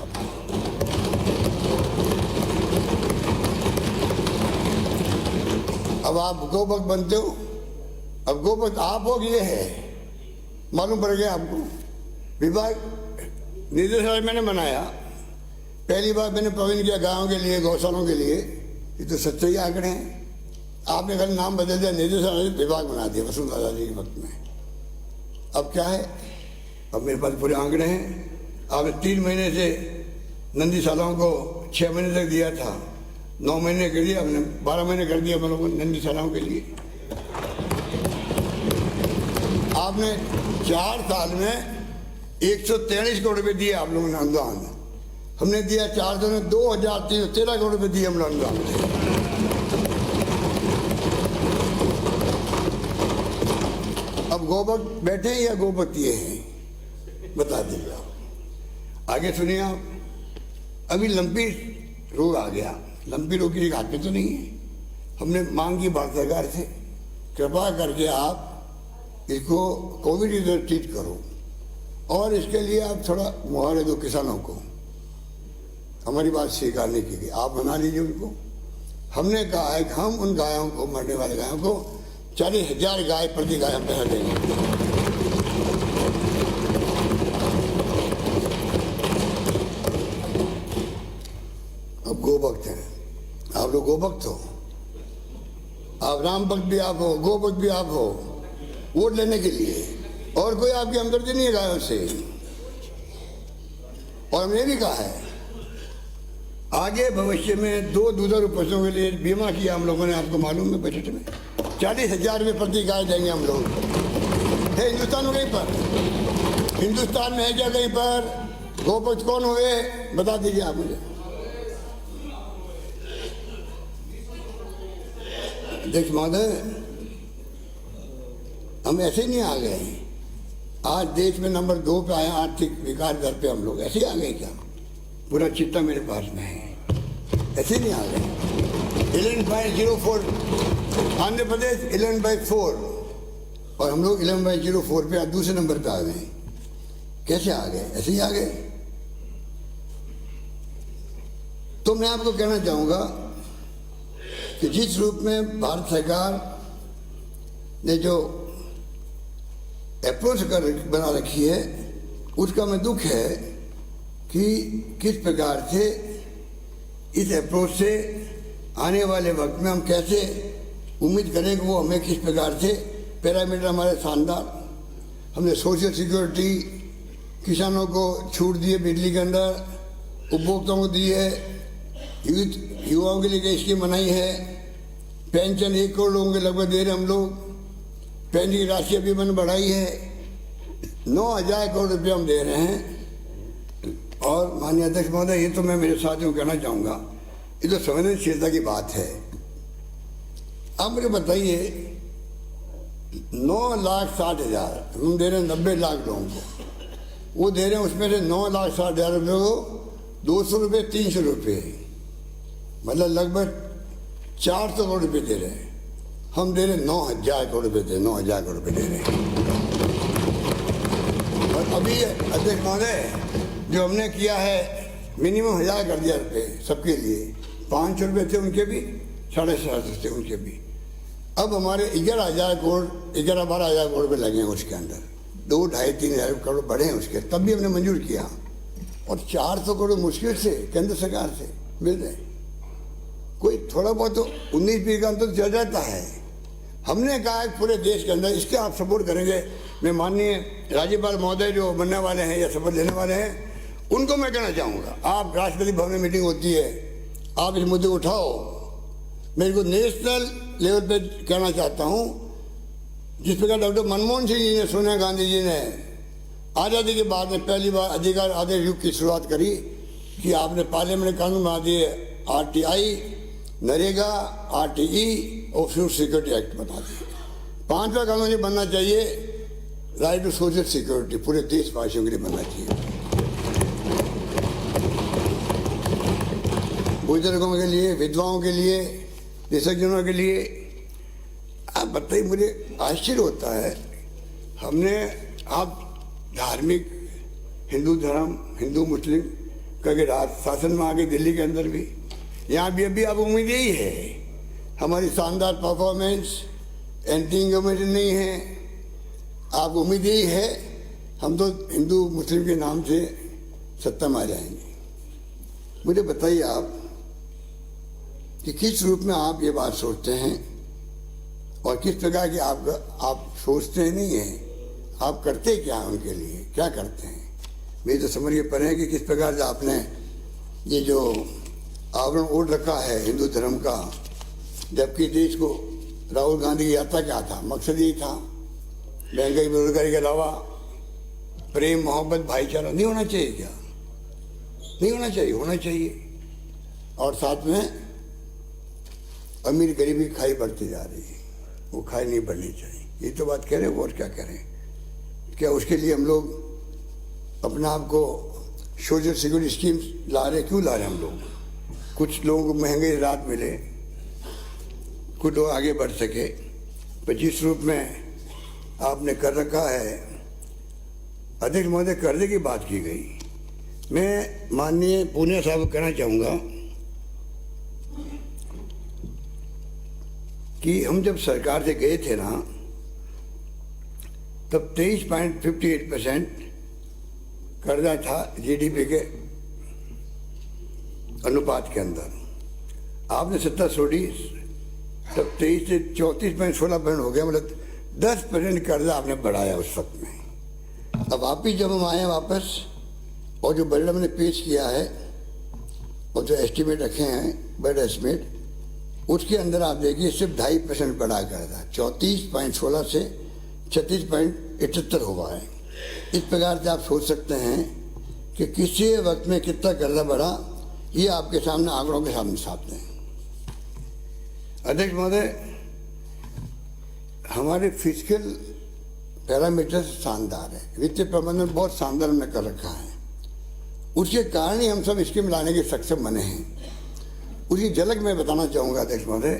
अब आप गोभक्त बनते हो। अब गोभक्त आप हो, ये है मालूम पड़ गया आपको। विभाग निदेशालय मैंने बनाया, पहली बार मैंने प्रवीण किया गाँव के लिए, गौशालों के लिए। ये तो सच्चे आंकड़े हैं। आपने खाली नाम बदल दिया, निदेशालय विभाग बना दिया वसुंधरा जी के वक्त में। अब क्या है? अब मेरे पास पूरे आंकड़े हैं। आपने 3 महीने से नंदीशालाओं को 6 महीने तक दिया था, 9 महीने कर दिया, हमने 12 महीने कर दिया हम लोगों ने नंदीशालाओं के लिए। आपने 4 साल में 143 करोड़ रुपए दिए आप लोगों ने अनुदान। हमने दिया 4 साल में 2313 करोड़ रुपए दिए हम लोग अनुदान। अब गोभक्त बैठे हैं या गोभक्त ये हैं, बता दीजिए आप। आगे सुनिए आप। अभी लंपी रोग आ गया। लंपी रोग की हाथ में तो नहीं है। हमने मांग की भारत सरकार से, कृपा करके आप इसको कोविड की तरह ट्रीट करो और इसके लिए आप थोड़ा मुआवजा दो किसानों को। हमारी बात स्वीकार नहीं की गई, आप बना लीजिए उनको। हमने कहा है कि हम उन गायों को, मरने वाले गायों को 40,000 गाय प्रति गाय हम पैसा देंगे। अब गोभक्त हैं आप लोग, गोभक्त हो आप, राम भक्त भी आप हो, गोभक्त भी आप हो, वोट लेने के लिए। और कोई आपकी हमदर्दी नहीं है गायों से। और हमने भी कहा है आगे भविष्य में 2 दुधारू पशुओं के लिए बीमा किया हम लोगों ने, आपको मालूम है बजट में 40,000 रुपये प्रति गाय देंगे हम लोग। है हिंदुस्तान में कहीं पर? हिंदुस्तान में है क्या कहीं पर? गोभक्त कौन हुए बता दीजिए आप मुझे। अध्यक्ष महोदय, हम ऐसे नहीं आ गए। आज देश में नंबर 2 पे आए आर्थिक विकास दर पे हम लोग। ऐसे ही आ गए क्या? पूरा चिट्ठा मेरे पास में है। ऐसे नहीं आ गए। 11/04 आंध्र प्रदेश 11/4 और हम लोग 11/04 पे दूसरे नंबर पे आ गए। कैसे आ गए? ऐसे ही आ गए। तो मैं आपको कहना चाहूंगा कि जिस रूप में भारत सरकार ने जो अप्रोच बना रखी है, उसका में दुख है कि किस प्रकार से इस अप्रोच से आने वाले वक्त में हम कैसे उम्मीद करें कि वो हमें किस प्रकार से पैरामीटर हमारे शानदार। हमने सोशल सिक्योरिटी, किसानों को छूट दिए बिजली के अंदर, उपभोक्ताओं को दी है, युवाओं के लिए स्कीम बनाई है, पेंशन 1 करोड़ लोगों के लगभग दे रहे हम लोग, पेंशन की राशि अभी मैंने बढ़ाई है, 9,000 करोड़ रुपये हम दे रहे हैं और माननीय अध्यक्ष महोदय, ये तो मैं मेरे साथियों को कहना चाहूँगा, ये तो संवेदनशीलता की बात है। अब मुझे बताइए, 9,60,000 हम दे रहे हैं 90 लाख लोगों को, वो दे रहे हैं उसमें से 9,60,000 रुपये को 200 रुपये 300 रुपये, मतलब लगभग 400 करोड़ रुपये दे रहे हैं। हम दे रहे हैं 9,000 करोड़ रुपये दे 9,000 करोड़ रुपये दे रहे हैं। और अभी अध्यक्ष महोदय जो हमने किया है, मिनिमम 1,000 कर दिया रुपये सबके लिए। 500 रुपये थे उनके भी, 750 थे उनके भी। अब हमारे 11,000 करोड़ 11-12,000 करोड़ रुपये लगे हैं उसके अंदर, 2-2.5-3,000 करोड़ बढ़े हैं उसके, तब भी हमने मंजूर किया। और 400 करोड़ मुश्किल से केंद्र सरकार से मिल रहे। कोई थोड़ा बहुत तो 19-20 का अंतर चल जाता है। हमने कहा है पूरे देश के अंदर इसके आप सपोर्ट करेंगे। मैं माननीय राज्यपाल महोदय जो बनने वाले हैं या शपथ लेने वाले हैं, उनको मैं कहना चाहूँगा, आप राष्ट्रपति भवन में मीटिंग होती है, आप इस मुद्दे को उठाओ। मेरे को नेशनल लेवल पे कहना चाहता हूँ, जिस प्रकार डॉक्टर मनमोहन सिंह जी ने, सोनिया गांधी जी ने आज़ादी के बाद में पहली बार अधिकार आदेश युग की शुरुआत करी कि आपने पार्लियामेंट कानून बना दिए, RTI, नरेगा, RTE और फूड सिक्योरिटी एक्ट बना दिए। 5वां कानून ये बनना चाहिए, राइट टू सोशल सिक्योरिटी, पूरे देशवासियों के लिए बनना चाहिए। बुजुर्गों के लिए, विधवाओं के लिए, दिव्यांगजनों के लिए। आप बताइए, मुझे आश्चर्य होता है, हमने आप धार्मिक हिंदू धर्म, हिंदू मुस्लिम करके राज शासन में आ गए दिल्ली के अंदर भी, यहाँ भी अभी अब उम्मीद यही है, हमारी शानदार परफॉर्मेंस, एंटी गवर्नमेंट नहीं है, आप उम्मीद यही है हम तो हिंदू मुस्लिम के नाम से सत्ता में आ जाएंगे। मुझे बताइए आप कि किस रूप में आप ये बात सोचते हैं और किस प्रकार की आप सोचते नहीं हैं, आप करते क्या हैं उनके लिए, क्या करते हैं? मेरी तो समझ के पर है कि किस प्रकार से आपने ये जो आवरण ओढ़ रखा है हिंदू धर्म का, जबकि देश को राहुल गांधी की यात्रा क्या था, मकसद यही था, महंगाई बेरोजगारी के अलावा प्रेम मोहब्बत भाईचारा नहीं होना चाहिए क्या? नहीं होना चाहिए, होना चाहिए। और साथ में अमीर गरीबी खाई बढ़ती जा रही है, वो खाई नहीं बढ़नी चाहिए। ये तो बात कह रहे हैं, और क्या करें? क्या उसके लिए हम लोग अपने आप को सोशल सिक्योरिटी स्कीम्स ला रहे? क्यों ला रहे हैं हम लोग? कुछ लोगों को महंगे राहत मिले, कुछ लोग आगे बढ़ सके, पर जिस रूप में आपने कर रखा है। अध्यक्ष महोदय, कर्जे की बात की गई, मैं माननीय पूनिया साहब को कहना चाहूँगा कि हम जब सरकार से गए थे ना, तब 23.58% कर्जा था GDP के अनुपात के अंदर। आपने सत्ता छोड़ी, तब 23 से 34.16% हो गया, मतलब 10% कर्जा आपने बढ़ाया उस वक्त में। अब वापिस जब हम आए वापस, और जो बजट हमने पेश किया है और जो एस्टीमेट रखे हैं, बजट एस्टीमेट, उसके अंदर आप देखिए सिर्फ 2.5% बढ़ा कर्जा, 34.16 से 36.78 हुआ है। इस प्रकार से आप सोच सकते हैं कि किसी वक्त में कितना कर्जा बढ़ा, ये आपके सामने आंकड़ों के सामने सामने हैं। अध्यक्ष महोदय, हमारे फिजिकल पैरामीटर शानदार है, वित्तीय प्रबंधन बहुत शानदार हमने कर रखा है, उसके कारण ही हम सब स्कीम लाने के सक्षम बने हैं। उसकी झलक मैं बताना चाहूँगा अध्यक्ष महोदय।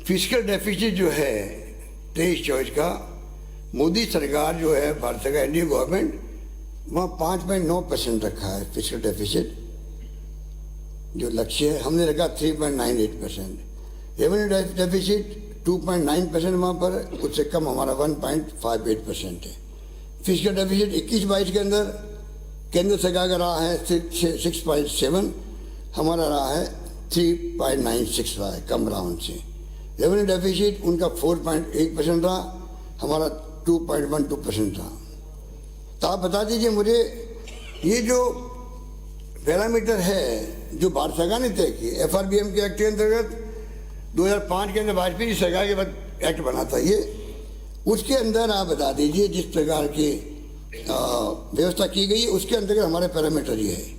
फिजिकल डेफिसिट जो है 23-24 का, मोदी सरकार जो है, भारत सरकार, इंडियन गवर्नमेंट, वहाँ 5.9% रखा है फिजिकल डेफिसिट, जो लक्ष्य है। हमने रखा 3.98%। रेवेन्यू डेफिसिट 2.9% वहाँ पर, उससे कम हमारा 1.58% है। फिजिकल डेफिसिट 21-22 के अंदर केंद्र सरकार का रहा है 6.7, हमारा रहा है 3.96 रहा है, कम रहा उनसे। रेवेन्यू डेफिसिट उनका 4.1% रहा, हमारा 2.12% रहा। तो आप बता दीजिए मुझे, ये जो पैरामीटर है जो भारत सरकार ने तय की, FRBM के एक्ट के अंतर्गत 2005 के अंदर वाजपेयी जी सरकार के बाद एक्ट बना था ये, उसके अंदर आप बता दीजिए जिस प्रकार के व्यवस्था की गई है, उसके अंतर्गत हमारे पैरामीटर ये है।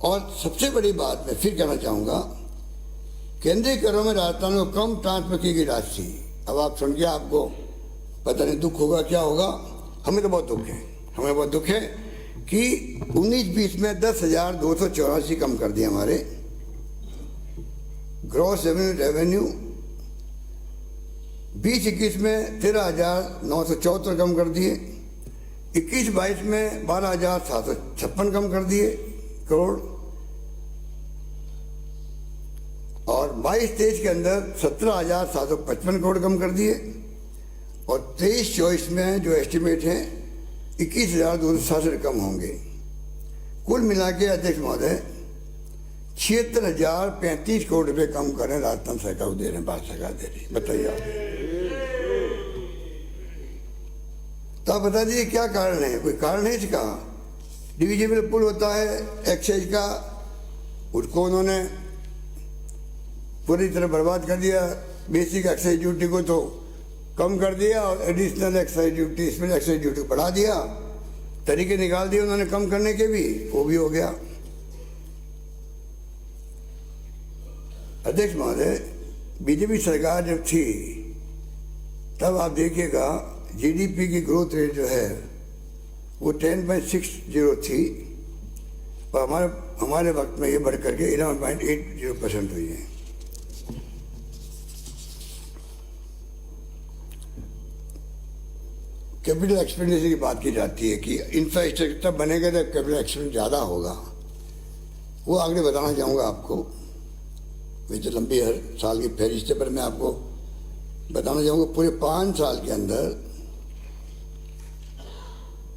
और सबसे बड़ी बात मैं फिर कहना चाहूँगा, केंद्रीय करों में राजस्थान को कम ट्रांसफर की गई राशि। अब आप सुन के आपको पता नहीं दुख होगा क्या होगा, हमें तो बहुत दुख है। हमें बहुत दुख है कि 19-20 में 10,284 कम कर दिए हमारे ग्रॉस रेवेन्यू। 20-21 में 13,974 कम कर दिए। 21-22 में 12,756 कम कर दिए करोड़। और 22-23 के अंदर 17,755 करोड़ कम कर दिए। और 23-24 में जो एस्टिमेट है 21,267 कम होंगे। कुल मिला के अध्यक्ष महोदय 76,035 करोड़ रुपए कम करें राजस्थान सरकार को दे रहे हैं, भारत सरकार दे रही है। बताइए आप, तो आप बता दीजिए क्या कारण है? कोई कारण है इसका? डिविजिबल पुल होता है एक्साइज का, उसको उन्होंने पूरी तरह बर्बाद कर दिया। बेसिक एक्साइज ड्यूटी को तो कम कर दिया और additional excise duty, special excise duty बढ़ा दिया। तरीके निकाल दिए उन्होंने कम करने के भी, वो भी हो गया। अध्यक्ष महोदय, बीजेपी सरकार जब थी तब आप देखिएगा जीडीपी की ग्रोथ रेट जो है वो 10.60 थी और हमारे वक्त में ये बढ़ करके 11.80% हुई है। कैपिटल एक्सपेंडिचर की बात की जाती है कि इंफ्रास्ट्रक्चर तब बनेगा जब कैपिटल एक्सपेंडिचर ज़्यादा होगा। वो आगे बताना चाहूँगा आपको। वे तो लंबी हर साल की फहरिस्त पर मैं आपको बताना चाहूँगा पूरे 5 साल के अंदर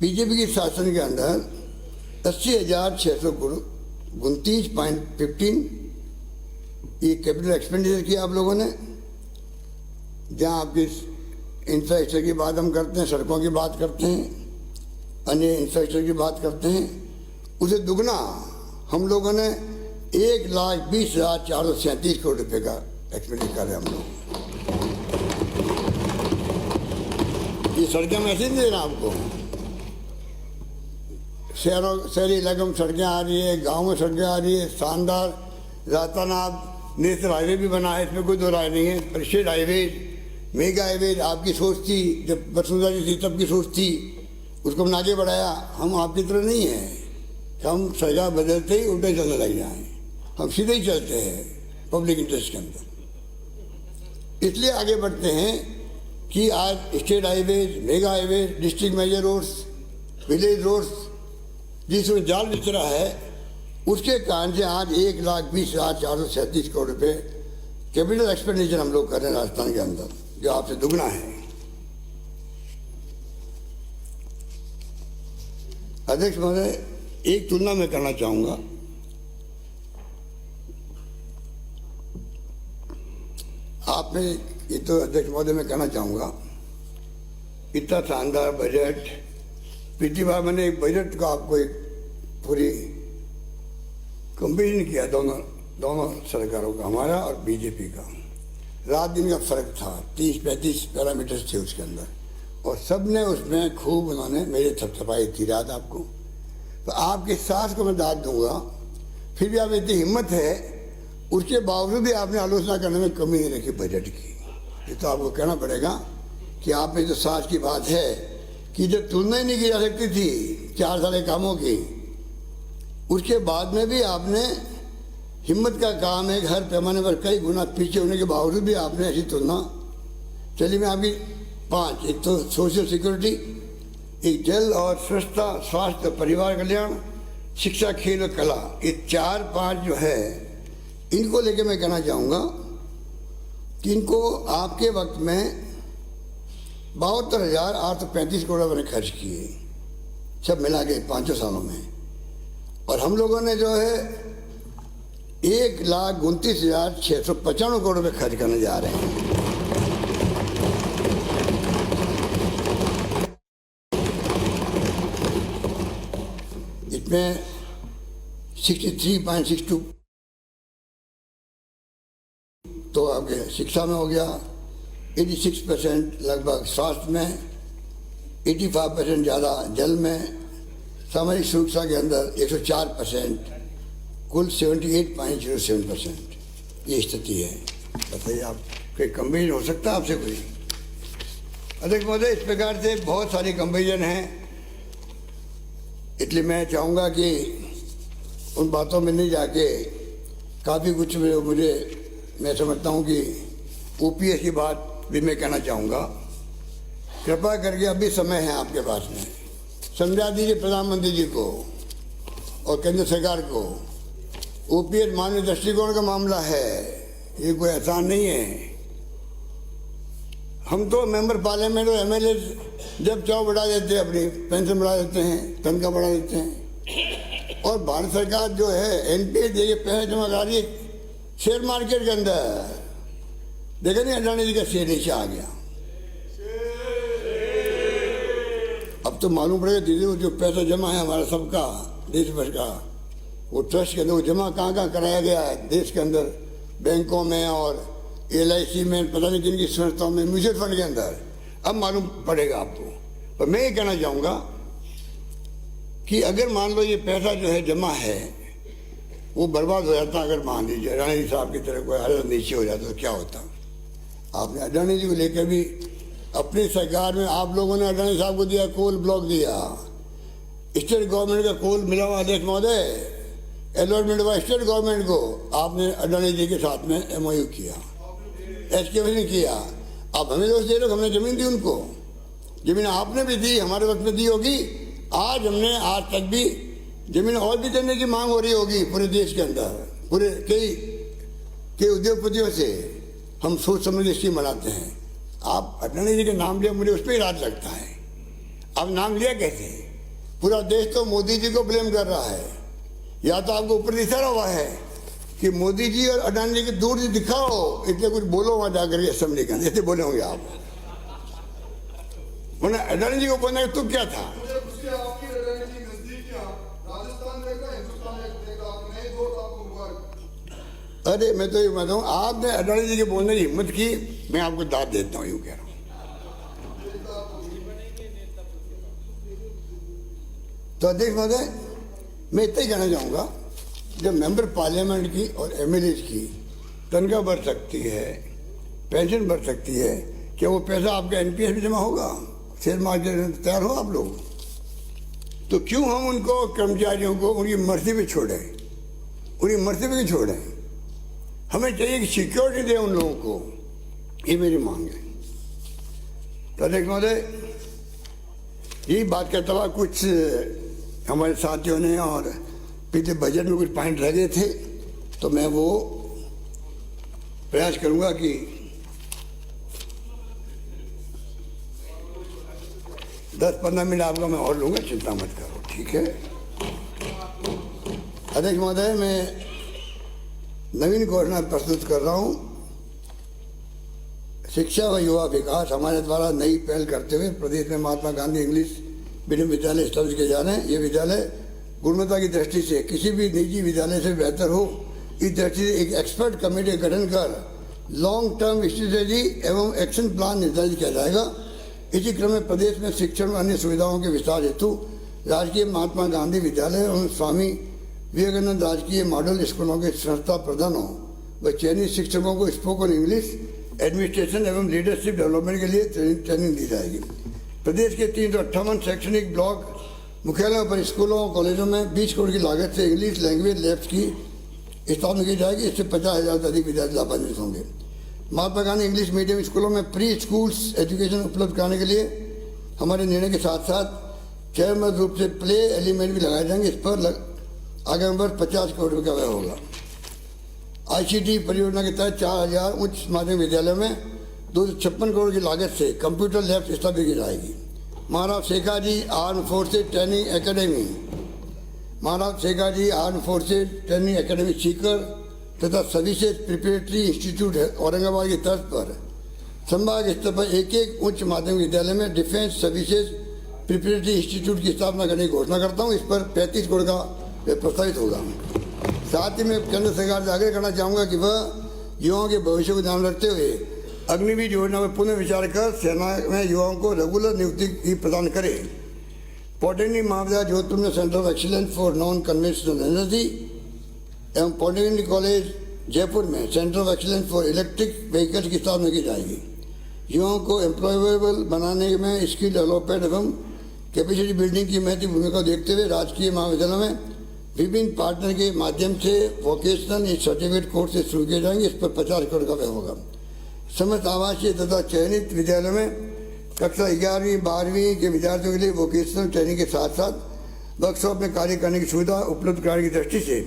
बीजेपी के शासन के अंदर 80,629.15 ये कैपिटल एक्सपेंडिचर किया आप लोगों ने। जहाँ आपकी इंफ्रास्ट्रक्चर की बात हम करते हैं, सड़कों की बात करते हैं, अन्य इंफ्रास्ट्रक्चर की बात करते हैं, उसे दुगना हम लोगों ने 1,20,437 करोड़ रुपए का एक्सपेंडिचर कर रहे हैं हम लोग। ये सड़कें मैं ऐसे नहीं दे रहा आपको। शहरी इलाकों में सड़कें आ रही है, गाँव में सड़कें आ रही है, शानदार। राजस्थान आप नेशनल हाईवे भी बना है, इसमें कोई दो राय नहीं है। परिषद हाईवे, मेगा हाईवे आपकी सोच थी, जब वसुंधरा जी थी तब की सोच थी, उसको हमने आगे बढ़ाया। हम आपकी तरह नहीं है कि हम सरकार बदलते ही उल्टे चलने लग जाएं। हम सीधे ही चलते हैं पब्लिक इंटरेस्ट के अंदर। इसलिए आगे बढ़ते हैं कि आज state highway, mega highway, district major roads, village roads जिसमें जाल बिछ रहा है, उसके कारण से आज 1,20,437 करोड़ रुपये कैपिटल एक्सपेंडिचर हम लोग कर रहे हैं राजस्थान के अंदर, जो आपसे दुगना है। अध्यक्ष महोदय, एक तुलना मैं करना चाहूंगा। आपने ये तो अध्यक्ष महोदय मैं कहना चाहूंगा, इतना शानदार बजट, पिछली बार मैंने एक बजट को आपको एक पूरी कंपेरिजन किया दोनों सरकारों का, हमारा और बीजेपी का। रात दिन का फर्क था, 30-35 पैरामीटर्स थे उसके अंदर, और सब ने उसमें खूब उन्होंने मेरे थपथपाई थी रात आपको। तो आपके साथ को मैं दाद दूंगा, फिर भी आप इतनी हिम्मत है, उसके बावजूद भी आपने आलोचना करने में कमी नहीं रखी बजट की। ये तो आपको कहना पड़ेगा कि आप में जो साथ की बात है कि जब तुलना ही नहीं की जा सकती थी 4 साल के कामों की, उसके बाद में भी आपने हिम्मत का काम है, हर पैमाने पर कई गुना पीछे होने के बावजूद भी आपने ऐसी तुलना। चलिए मैं आपकी 5, एक तो सोशल सिक्योरिटी, एक जल और स्वच्छता, स्वास्थ्य, परिवार कल्याण, शिक्षा, खेल और कला, ये 4-5 जो है, इनको लेके मैं कहना चाहूँगा कि इनको आपके वक्त में 72,835 करोड़ मैंने खर्च किए, सब मिला के 5 सालों में। और हम लोगों ने जो है 1,29,695 करोड़ रुपये खर्च करने जा रहे हैं। इसमें 63.62 तो आपके शिक्षा में हो गया, 86% लगभग स्वास्थ्य में, 85% ज़्यादा, जल में सामाजिक सुरक्षा के अंदर 104%, कुल 78.07% ये स्थिति है। बताइए आप, कोई कंपेरिजन हो सकता है आपसे कोई? अध्यक्ष महोदय, इस प्रकार से बहुत सारी कंपेरिजन हैं, इसलिए मैं चाहूँगा कि उन बातों में नहीं जाके काफ़ी कुछ मुझे मैं समझता हूँ कि ओपीएस की बात भी मैं कहना चाहूँगा। कृपया करके अभी समय है आपके पास में, समझा दीजिए प्रधानमंत्री जी को और केंद्र सरकार को, ओपीएस मानवीय दृष्टिकोण का मामला है, ये कोई आसान नहीं है। हम तो मेंबर पार्लियामेंट और एमएलए जब चाहो बढ़ा देते हैं, अपनी पेंशन बढ़ा देते हैं, तनख्वाह बढ़ा देते हैं, और भारत सरकार जो है एनपीएस देके पैसे जमा करा रही है शेयर मार्केट के अंदर। देखा नहीं अडानी जी का शेयर नीचे आ गया। अब तो मालूम पड़ेगा दीदी, वो जो पैसा जमा है हमारा सबका देश भर का, वो ट्रस्ट के अंदर जमा कहाँ कहाँ कराया गया है देश के अंदर, बैंकों में और LIC में, पता नहीं किन की संस्थाओं में, म्यूचुअल फंड के अंदर। अब मालूम पड़ेगा आपको। पर मैं ये कहना चाहूँगा कि अगर मान लो ये पैसा जो है जमा है वो बर्बाद हो जाता, अगर मान लीजिए अडानी जी साहब की तरह कोई हालत नीचे हो जाता तो क्या होता? आपने अडानी जी को लेकर भी अपनी सरकार में आप लोगों ने अडानी साहब को दिया, कोल ब्लॉक दिया, स्टेट गवर्नमेंट का कोल मिला हुआ अध्यक्ष महोदय, अलॉटमेंट हुआ स्टेट गवर्नमेंट को, आपने अडानी जी के साथ में MOU किया, एक्सकेवेशन किया। अब हमें दोस्त दे रहे, हमने जमीन दी उनको, जमीन आपने भी दी, हमारे वक्त में दी होगी। आज हमने आज तक भी जमीन और भी देने की मांग हो रही होगी पूरे देश के अंदर, पूरे कई उद्योगपतियों से हम सोच समझ स्कीम बनाते हैं। आप अडानी जी के नाम लिया, मुझे उस पर ही राज लगता है। अब नाम लिया कैसे? पूरा देश तो मोदी जी को ब्लेम कर रहा है, या तो आपको ऊपर दिखा रहा हुआ है कि मोदी जी और अडानी जी की दूर से दिखाओ, इतने कुछ बोलो वहां जाकर के असेंबली के अंदर, ऐसे बोले होंगे आप। मैंने अडानी जी को बोलने का तुम क्या था? अरे मैं तो ये बताऊँ, आपने अडानी जी के बोलने की हिम्मत की, मैं आपको दाद देता हूँ, यूँ कह रहा हूँ। तो अध्यक्ष महोदय, मैं इतना ही कहना चाहूँगा, जब मेंबर पार्लियामेंट की और MLAs की तनख्वाह बढ़ सकती है, पेंशन बढ़ सकती है, क्या वो पैसा आपका NPS में जमा होगा? शेयर मार्केट में तैयार हो आप लोग? तो क्यों हम उनको, कर्मचारियों को उनकी मर्जी पे छोड़ें? उनकी मर्जी पे क्यों छोड़ें? हमें चाहिए कि सिक्योरिटी दें उन लोगों को, ये मेरी मांग है। तो अध्यक्ष महोदय, यही बात करता हुआ कुछ हमारे साथियों ने और पिछले बजट में कुछ पॉइंट रह गए थे, तो मैं वो प्रयास करूंगा कि 10-15 मिनट आपका मैं और लूंगा, चिंता मत करो, ठीक है? अध्यक्ष महोदय, मैं नवीन घोषणा प्रस्तुत कर रहा हूं। शिक्षा व युवा विकास हमारे द्वारा नई पहल करते हुए प्रदेश में महात्मा गांधी इंग्लिश मीडियम विद्यालय स्थापित किए जा रहे हैं। ये विद्यालय गुणवत्ता की दृष्टि से किसी भी निजी विद्यालय से बेहतर हो, इस दृष्टि से एक एक्सपर्ट कमेटी का गठन कर लॉन्ग टर्म स्ट्रेटेजी एवं एक्शन प्लान निर्धारित किया जाएगा। इसी क्रम में प्रदेश में शिक्षण व अन्य सुविधाओं के विस्तार हेतु राजकीय महात्मा गांधी विद्यालय एवं स्वामी विवेकानंद राजकीय मॉडल स्कूलों के संस्था प्रधानों व चयनित शिक्षकों को स्पोकन इंग्लिश एडमिनिस्ट्रेशन एवं लीडरशिप डेवलपमेंट के लिए ट्रेनिंग दी जाएगी। प्रदेश के 358 शैक्षणिक ब्लॉक मुख्यालयों पर स्कूलों और कॉलेजों में 20 करोड़ की लागत से इंग्लिश लैंग्वेज लैब्स की स्थापना की जाएगी। इससे 50,000 से अधिक विद्यार्थी लाभान्वित होंगे। महात्मा गांधी इंग्लिश मीडियम स्कूलों में प्री स्कूल्स एजुकेशन उपलब्ध कराने के लिए हमारे निर्णय के साथ साथ चरणबद्ध रूप से प्ले एलिमेंट भी लगाए जाएंगे। इस पर आगामी वर्ष 50 करोड़ रुपये का व्यय होगा। ICT परियोजना के तहत 4,000 उच्च माध्यमिक विद्यालयों में 256 करोड़ की लागत से कंप्यूटर लैब स्थापित की जाएगी। Maharaj Shekhaji arm forces training academy, Maharaj Shekhaji arm forces training academy Sikar तथा सर्विसेज प्रिपरेटरी इंस्टीट्यूट औरंगाबाद की तर्ज पर संभाग स्तर पर एक उच्च माध्यमिक विद्यालय में डिफेंस सर्विसेज प्रिपरेटरी इंस्टीट्यूट की स्थापना करने की घोषणा करता हूँ। इस पर 35 करोड़ का प्रस्तावित होगा। साथ ही मैं केंद्र सरकार से आग्रह करना चाहूँगा कि वह युवाओं के भविष्य को ध्यान रखते हुए अग्निवीर योजना में पुनः विचार कर सेना में युवाओं को रेगुलर नियुक्ति की प्रदान करे। पॉलिटेक्निक महाविद्यालय जोधपुर में centre of excellence for non conventional energy एवं पॉलिटेक्निक कॉलेज जयपुर में centre of excellence for electric vehicles की स्थापना की जाएगी। युवाओं को एम्प्लॉयबल बनाने में स्किल डेवलपमेंट एवं कैपेसिटी बिल्डिंग की महत्वपूर्ण भूमिका देखते हुए राजकीय महाविद्यालय में विभिन्न पार्टनर के माध्यम से वोकेशनल सर्टिफिकेट कोर्स शुरू किए जाएंगे। इस पर 50 करोड़ का व्यय होगा। समस्त आवासीय तथा चयनित विद्यालयों में कक्षा 11वीं 12वीं के विद्यार्थियों के लिए वोकेशनल ट्रेनिंग के साथ साथ वर्कशॉप में कार्य करने की सुविधा उपलब्ध कराने की दृष्टि से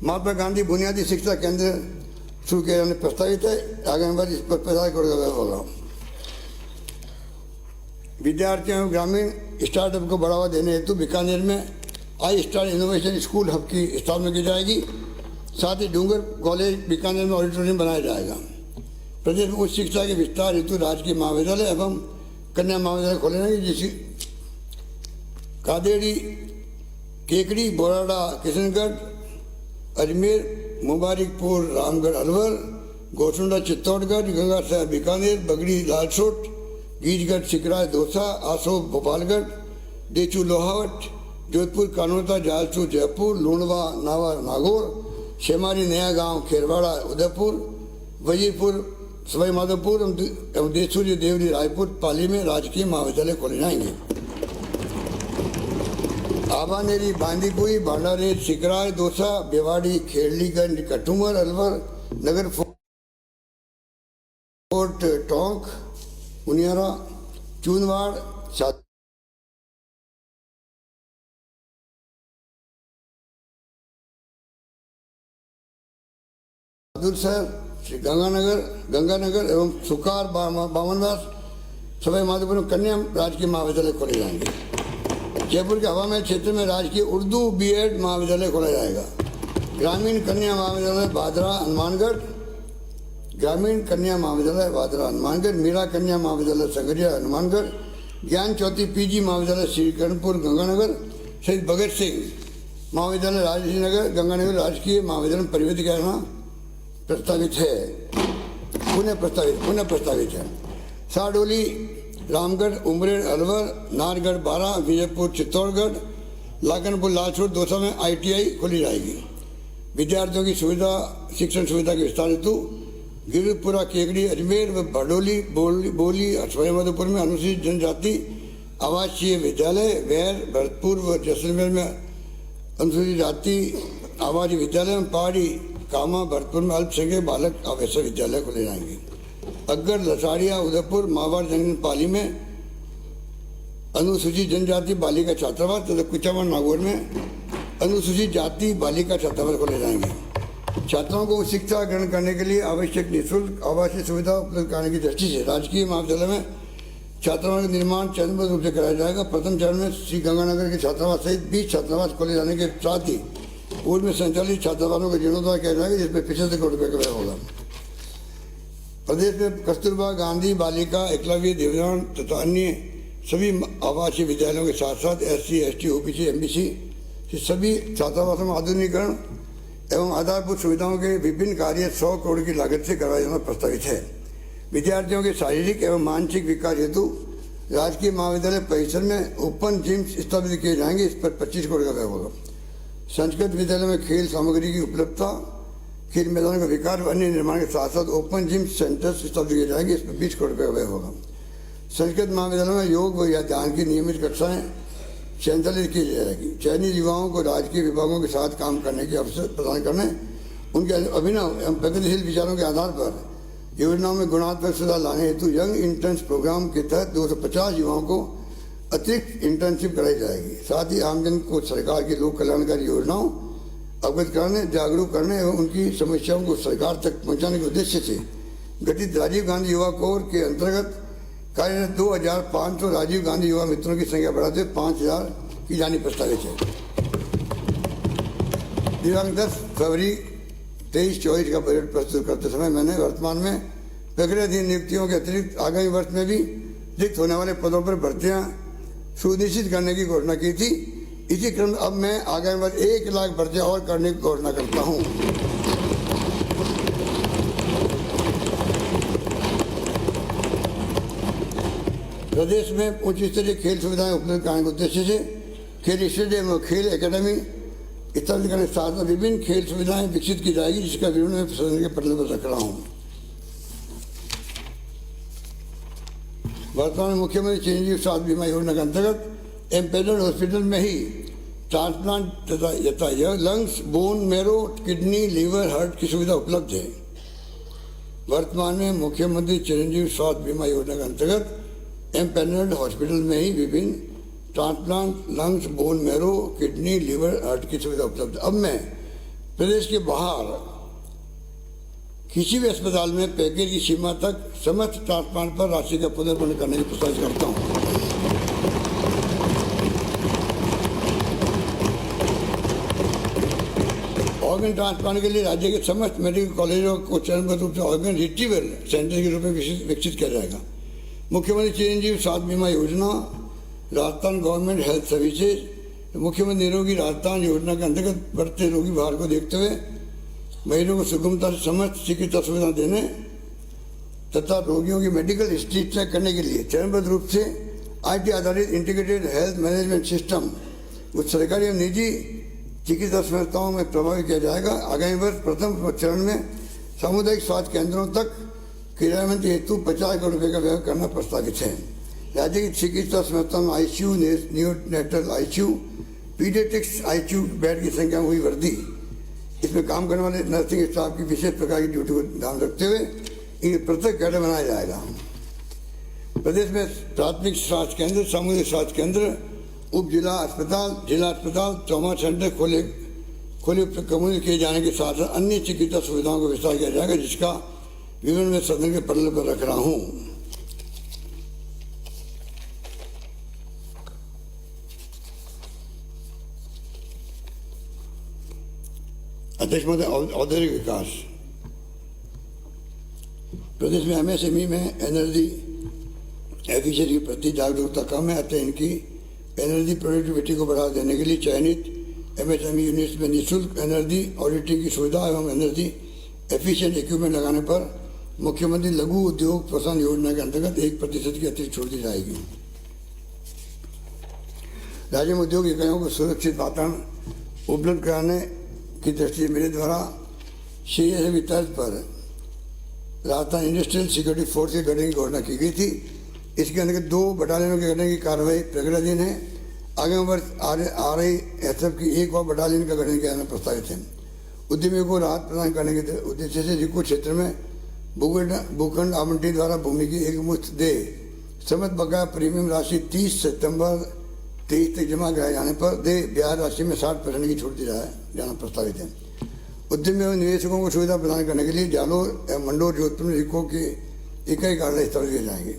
महात्मा गांधी बुनियादी शिक्षा केंद्र शुरू किया जाने प्रस्तावित है। आगामी वर्ष इस पर 50 करोड़ का व्यय होगा। विद्यार्थियों एवं ग्रामीण स्टार्टअप को बढ़ावा देने हेतु बीकानेर में आई स्टार इनोवेशन स्कूल हब की स्थापना की जाएगी। साथ ही डूंगर कॉलेज बीकानेर में ऑडिटोरियम बनाया जाएगा। प्रदेश में उच्च शिक्षा के विस्तार हेतु राजकीय महाविद्यालय एवं कन्या महाविद्यालय खोले जाएंगे, जिसकी कादेड़ी, केकड़ी, बोराडा, किशनगढ़, अजमेर, मुबारकपुर, रामगढ़ अलवर, गोसुंडा चित्तौड़गढ़, गंगासागर बीकानेर, बगड़ी लालसोट, गीजगढ़ सिकराय दौसा, आसों भोपालगढ़, डेचू लोहावट, जोधपुर कानोता, जालसू जयपुर, लूणवा नावर नागौर, शेमारी नया गांव खेरवाड़ा उदयपुर, वजीरपुर सवाई माधोपुर एवं देसूरी देवरी रायपुर पाली में राजकीय महाविद्यालय खोले जाएंगे। आबानेरी, बांदीकुई, भांडारेर, सिकराय दौसा, बेवाड़ी, खेड़लीगंज, कटुमर अलवर, नगर फोर्ट टोंक, उनियारा, चूनवाड़, सादुलसर, गंगानगर एवं सुकार, बामनवास, सवाई माधोपुर में कन्या राजकीय महाविद्यालय खोले जाएंगे। जयपुर के हवा महल क्षेत्र में राजकीय उर्दू बीएड महाविद्यालय खोला जाएगा। ग्रामीण कन्या महाविद्यालय भादरा हनुमानगढ़, ग्रामीण कन्या महाविद्यालय भादरा हनुमानगढ़, मीरा कन्या महाविद्यालय संगरिया हनुमानगढ़, ज्ञान ज्योति पीजी महाविद्यालय श्रीकरणपुर गंगानगर, शहीद भगत सिंह महाविद्यालय राजश्री नगर गंगानगर राजकीय महाविद्यालय परिवर्तित करना प्रस्तावित है, पुनः प्रस्तावित है। साडोली, रामगढ़, उमरेड अलवर, नारगढ़ बारा, विजयपुर चित्तौड़गढ़, लाखनपुर लालसोट दौसा में ITI खोली जाएगी। विद्यार्थियों की सुविधा शिक्षण सुविधा के विस्तार हेतु गिरपुरा, केकड़ी, अजमेर व भडोली, बोली सवाई माधोपुर में अनुसूचित जनजाति आवासीय विद्यालय, वैर, भरतपुर व जैसलमेर में अनुसूचित जाति आवासीय विद्यालय, पहाड़ी कामा भरतपुर में अल्पसंख्यक बालक आवासीय विद्यालय खोले जाएंगे। अग्गर, लसाड़िया, उदयपुर, मावाड़ जंगल पाली में अनुसूचित जनजाति बालिका छात्रावास तथा कुचामन नागौर में अनुसूचित जाति बालिका छात्रावास खोले जाएंगे। छात्राओं को शिक्षा ग्रहण करने के लिए आवश्यक निःशुल्क आवासीय सुविधा उपलब्ध कराने की दृष्टि से राजकीय महाविद्यालय में छात्रावास का निर्माण चरणबद्ध रूप से कराया जाएगा। प्रथम चरण में श्री गंगानगर के छात्रावास सहित 20 छात्रावास खोले जाने के साथ ही पूर्व में संचालित छात्रावासों का जीर्णोद्धार किया जाएगा, जिसमें 75 करोड़ रुपये का व्यय होगा। प्रदेश में कस्तूरबा गांधी बालिका एकलव्य देवदान तथा अन्य सभी आवासीय विद्यालयों के साथ साथ SC, ST, OBC, MBC सभी छात्रावासों में आधुनिकीकरण एवं आधारभूत सुविधाओं के विभिन्न कार्य 100 करोड़ की लागत से करवाया जाना प्रस्तावित है। विद्यार्थियों के शारीरिक एवं मानसिक विकास हेतु राजकीय महाविद्यालय परिसर में ओपन जिम स्थापित किए जाएंगे। इस पर 25 करोड़ का व्यय होगा। संस्कृत विद्यालय में खेल सामग्री की उपलब्धता, खेल मैदानों का विकास व अन्य निर्माण के साथ साथ ओपन जिम सेंटर्स स्थापित किए जाएंगे। इस पर 20 करोड़ रुपये का व्यय होगा। संस्कृत महाविद्यालय में योग व ध्यान की नियमित कक्षाएं संचालित की जाएगी। चयनित युवाओं को राजकीय विभागों के साथ काम करने के अवसर प्रदान करने, उनके अभिनव एवं प्रगतिशील विचारों के आधार पर योजनाओं में गुणात्मक सुधार लाने हेतु यंग इंटर्न्स प्रोग्राम के तहत 250 युवाओं को अतिरिक्त इंटर्नशिप कराई जाएगी। साथ ही आमजन को सरकार की लोक कल्याणकारी योजनाओं अवगत कराने, जागरूक करने एवं उनकी समस्याओं को सरकार तक पहुंचाने के उद्देश्य से गठित राजीव गांधी युवा कोर के अंतर्गत कार्यरत 2500 राजीव गांधी युवा मित्रों की संख्या बढ़ाते 5000 की जानी प्रस्तावित है। दिनांक 10 फरवरी 23-24 का बजट प्रस्तुत करते समय मैंने वर्तमान में प्रक्रियाधीन नियुक्तियों के अतिरिक्त आगामी वर्ष में भी रिक्त होने वाले पदों पर भर्तियां सुनिश्चित करने की घोषणा की थी। इसी क्रम में अब मैं आगामी वर्ष 1 लाख भर्तियां और करने की घोषणा करता हूं। प्रदेश में उच्च स्तरीय खेल सुविधाएं उपलब्ध कराने के उद्देश्य से खेल स्टेडियम और खेल एकेडमी स्थापित करने के साथ में विभिन्न खेल सुविधाएं विकसित की जाएगी, जिसका विवरण मैं सदन के पटल पर रख रहा हूँ। वर्तमान में मुख्यमंत्री चिरंजीवी स्वास्थ्य बीमा योजना के अंतर्गत एम्पेनल्ड हॉस्पिटल में ही ट्रांसप्लांट तथा lungs, bone marrow, kidney, liver, heart की सुविधा उपलब्ध है। वर्तमान में मुख्यमंत्री चिरंजीवी स्वास्थ्य बीमा योजना के अंतर्गत एम्पेनल्ड हॉस्पिटल में ही विभिन्न transplant, lungs, bone marrow, kidney, liver, heart की सुविधा उपलब्ध है। अब मैं प्रदेश के बाहर किसी भी अस्पताल में पैकेज की सीमा तक समस्त ट्रांसप्लांट पर राशि का पुनर्वहन करने की प्रस्ताव करता हूँ। ऑर्गन ट्रांसप्लांट के लिए राज्य के समस्त मेडिकल कॉलेजों को चरणबद्ध रूप से ऑर्गन रिट्रीवल सेंटर के रूप में विकसित किया जाएगा। मुख्यमंत्री चिरंजीवी स्वास्थ्य बीमा योजना, राजस्थान गवर्नमेंट हेल्थ सर्विसेज, मुख्यमंत्री निरोगी राजस्थान योजना के अंतर्गत बढ़ते रोगी भार को देखते हुए मरीजों को सुगमता से समस्त चिकित्सा सुविधा देने तथा रोगियों की मेडिकल हिस्ट्री चेक करने के लिए चरणबद्ध रूप से IT आधारित इंटीग्रेटेड हेल्थ मैनेजमेंट सिस्टम उस सरकारी और निजी चिकित्सा संस्थाओं में प्रभावी किया जाएगा। आगामी वर्ष प्रथम चरण में सामुदायिक स्वास्थ्य केंद्रों तक क्रियान्वयन हेतु 50 करोड़ रुपये का व्यय करना प्रस्तावित है। राज्य की चिकित्सा संस्थाओं में ICU, neonatal ICU, paediatrics ICU bed की संख्या में हुई वृद्धि, इसमें काम करने वाले नर्सिंग स्टाफ की विशेष प्रकार की ड्यूटी को ध्यान रखते हुए इन्हें पृथक कैडर बनाया जाएगा। प्रदेश में प्राथमिक स्वास्थ्य केंद्र, सामुदायिक स्वास्थ्य केंद्र, उप जिला अस्पताल, जिला अस्पताल, ट्रॉमा सेंटर खोले कम्युनिकेट किए जाने के साथ साथ अन्य चिकित्सा सुविधाओं को विस्तार किया जाएगा, जिसका विवरण मैं सदन के पटल पर रख रहा हूँ। अध्यक्ष महोदय, औद्योगिक विकास प्रदेश में MSME में एनर्जी एफिशिएंसी के प्रति जागरूकता कम है, अतः इनकी एनर्जी प्रोडक्टिविटी को बढ़ावा देने के लिए चयनित MSME यूनिट्स में निःशुल्क एनर्जी ऑडिटिंग की सुविधा एवं एनर्जी एफिशिएंट इक्विपमेंट लगाने पर मुख्यमंत्री लघु उद्योग प्रोत्साहन योजना के अंतर्गत 1% की अतिरिक्त छूट दी जाएगी। राज्य में उद्योग इकाइयों को सुरक्षित वातावरण उपलब्ध कराने की दृष्टि मेरे द्वारा CSA की तर्ज पर राजस्थान इंडस्ट्रियल सिक्योरिटी फोर्स के गठन की घोषणा की गई थी। इसके अंतर्गत 2 बटालियनों के गठन की कार्रवाई प्रगतिधीन है। आगामी वर्ष RISF की एक और बटालियन का गठन किया जाना प्रस्तावित है। उद्यमियों को राहत प्रदान करने के उद्देश्य से रिको क्षेत्र में भूखंड आवंटी द्वारा भूमि की एकमुश्त दे समस्त बकाया प्रीमियम राशि 30 सितंबर 23 तक जमा कराए जाने पर दे ब्याज राशि में 60% की छूट दी जाना प्रस्तावित है। उद्यमी एवं निवेशकों को सुविधा प्रदान करने के लिए जालोर एवं मंडोर जोधपुर में रिको के इकाई कार्यालय स्थापित किए जाएंगे।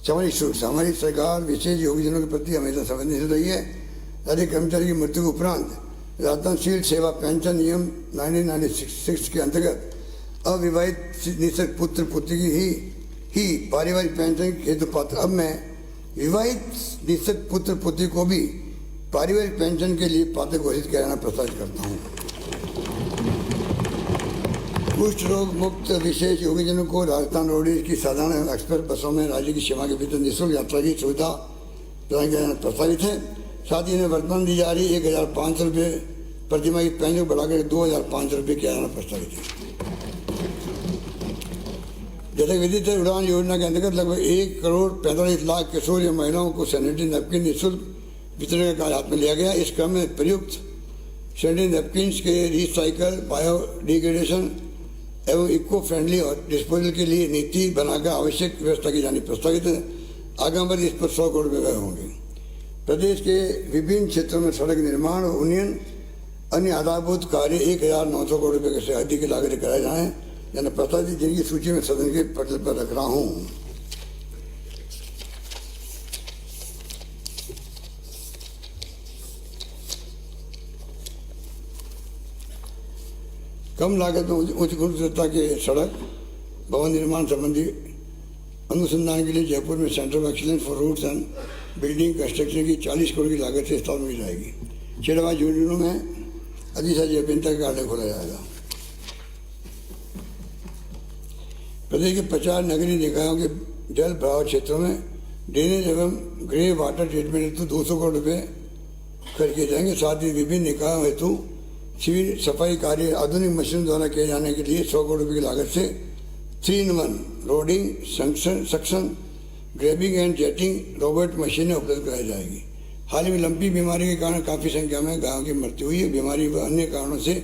सामाजिक सुरक्षा हमारी सरकार विशेष योगदानों के प्रति हमेशा संवेदनशील रही है। राज्य कर्मचारी की मृत्यु के उपरांत राजस्थान सिविल सेवा पेंशन नियम 1996 के अंतर्गत अविवाहित निःशक्त पुत्र पुत्री की ही पारिवारिक पेंशन हेतु पात्र। अब मैं विवाहित निःशक्त पुत्र पुत्री को भी पारिवारिक पेंशन के लिए पात्र घोषित किया जाना प्रस्तावित करता हूँ। कुष्ठ रोग मुक्त विशेष योगीजनों को राजस्थान रोडवेज की साधारण एक्सप्रेस बसों में राज्य की सीमा के भीतर निःशुल्क यात्रा की सुविधा प्रदान किया जाना प्रस्तावित है। साथ ही इन्हें वर्तमान दी जा रही 1500 रुपये प्रतिमा की पेंशन को बढ़ाकर 2500 रुपये किया जाना प्रस्तावित है। जैसे विदित है, उड़ान योजना के अंतर्गत लगभग 1,45,00,000 किशोर या महिलाओं को सैनिटरी नैपकिन निःशुल्क वितरण का कार्य हाथ में लिया गया। इस क्रम में प्रयुक्त सैनिटरी नैपकिन्स के रिसाइकल, बायोडिग्रेडेशन एवं इको फ्रेंडली और डिस्पोजल के लिए नीति बनाकर आवश्यक व्यवस्था की जानी प्रस्तावित है। आगामी वर्ष इस पर 100 करोड़ रुपये व्यय होंगे। प्रदेश के विभिन्न क्षेत्रों में सड़क निर्माण और उन्नयन अन्य आधारभूत कार्य 1,900 करोड़ रुपये से अधिक की लागत कराए जाएँ यानी प्रस्तावित, जिनकी सूची में सदन के पटल पर रख रहा हूँ। कम लागत में उच्च गुणवत्ता के सड़क भवन निर्माण संबंधी अनुसंधान के लिए जयपुर में centre of excellence for roads and building construction की 40 करोड़ की लागत से स्थापना की जाएगी। चेड़वा झुंझुनू में अधिशासी अभियंता का कार्यालय खोला जाएगा। प्रदेश के 50 नगरीय निकायों के जल भराव क्षेत्रों में ड्रेनेज एवं ग्रे वाटर ट्रीटमेंट हेतु 200 करोड़ रुपए खर्च किए जाएंगे। साथ ही विभिन्न निकायों हेतु सिविल सफाई कार्य आधुनिक मशीन द्वारा किए जाने के लिए 100 करोड़ रुपए की लागत से 3-in-1 roading, suction, grabbing and jetting robot मशीनें उपलब्ध कराई जाएगी। हाल ही में लंपी बीमारी के कारण काफ़ी संख्या में गायों की मृत्यु हुई है। बीमारी व अन्य कारणों से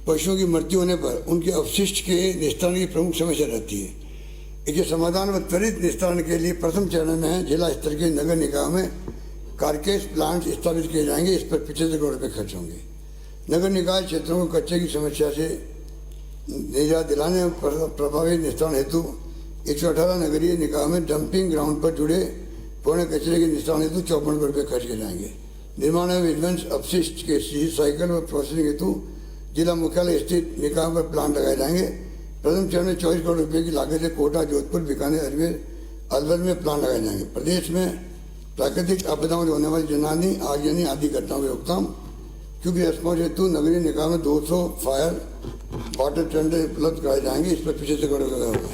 पशुओं की मृत्यु होने पर उनके अवशिष्ट के निस्तारण की प्रमुख समस्या रहती है। इसके समाधान व त्वरित निस्तारण के लिए प्रथम चरण में जिला स्तर के नगर निकायों में कारकेस प्लांट स्थापित किए जाएंगे। इस पर 75 करोड़ रुपये खर्च होंगे। नगर निकाय क्षेत्रों को कच्चे की समस्या से निजात दिलाने और प्रभावी निस्तारण हेतु 118 नगरीय निकायों में डंपिंग ग्राउंड पर जुड़े पुराने कचरे के निस्तारण हेतु 54 करोड़ रुपये खर्च किए जाएंगे। निर्माण एवं विध्वंस अपशिष्ट के साइकिल व प्रोसेसिंग हेतु जिला मुख्यालय स्थित निकायों पर प्लांट लगाए जाएंगे। प्रथम चरण में 24 करोड़ रुपये की लागत से कोटा, जोधपुर, बीकानेर, अजमेर, अलवर में प्लांट लगाए जाएंगे। प्रदेश में प्राकृतिक आपदाओं से होने वाली जनानी, आगजनी आदि घटनाओं की रोकथाम क्योंकि रेस्पॉन्स हेतु नगरीय निकाय में 200 फायर वाटर टेंडर उपलब्ध कराए जाएंगे। इस पर 75 करोड़ रुपये होगा।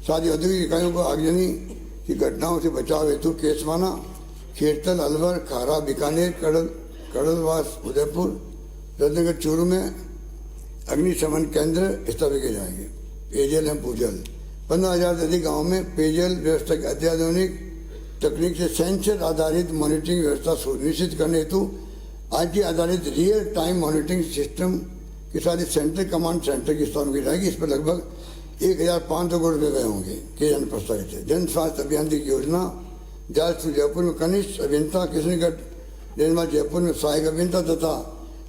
साथ ही औद्योगिक इकाइयों को आगजनी की घटनाओं से बचाव हेतु केसवाना, खेरतल, अलवर, खारा, बीकानेर, कड़लवास, उदयपुर, रत्नगर, चूरू में अग्निशमन केंद्र स्थापित किए जाएंगे। पेयजल एवं भूजल 15,000 से अधिक गाँव में पेयजल व्यवस्था की अत्याधुनिक तकनीक से सेंसर आधारित मॉनिटरिंग व्यवस्था सुनिश्चित करने हेतु IT आधारित रियल टाइम मॉनिटरिंग सिस्टम के साथ ही सेंट्रल कमांड सेंटर की स्थापना की जाएगी। इस पर लगभग 1,500 करोड़ रुपये व्यय होंगे किए जाने प्रस्तावित है। जन स्वास्थ्य अभियान की योजना जाजपुर जयपुर में कनिष्ठ अभियंता, किशनगढ़ निर्मा जयपुर में सहायक अभियंता तथा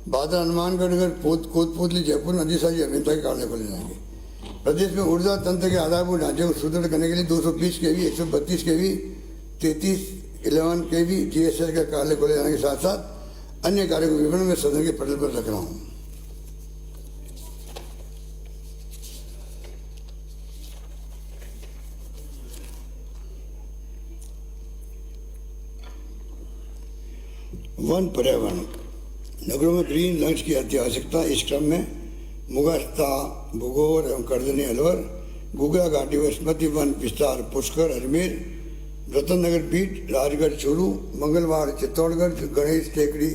बादल हनुमानगढ़ कोतपुतली जयपुर में अधिशासी अभियंता के कार्यालय खोले जाएंगे। प्रदेश में ऊर्जा तंत्र के आधारभूत ढांचे को सुदृढ़ करने के लिए 220 kV, 132 kV, 3311 kV GSL का कार्यालय खोले जाने के साथ साथ अन्य कार्यों को विवरण में सदन के पटल पर रख रहा हूँ। वन पर्यावरण नगरों में ग्रीन लंच की अति आवश्यकता। इस क्रम में मुगस्ता, भुगोर एवं करदनी, अलवर, गुगरा घाटी व स्मृति वन विस्तार, पुष्कर, अजमेर, रतन नगर बीट, राजगढ़, चूरू, मंगलवार, चित्तौड़गढ़, गणेश टेकड़ी,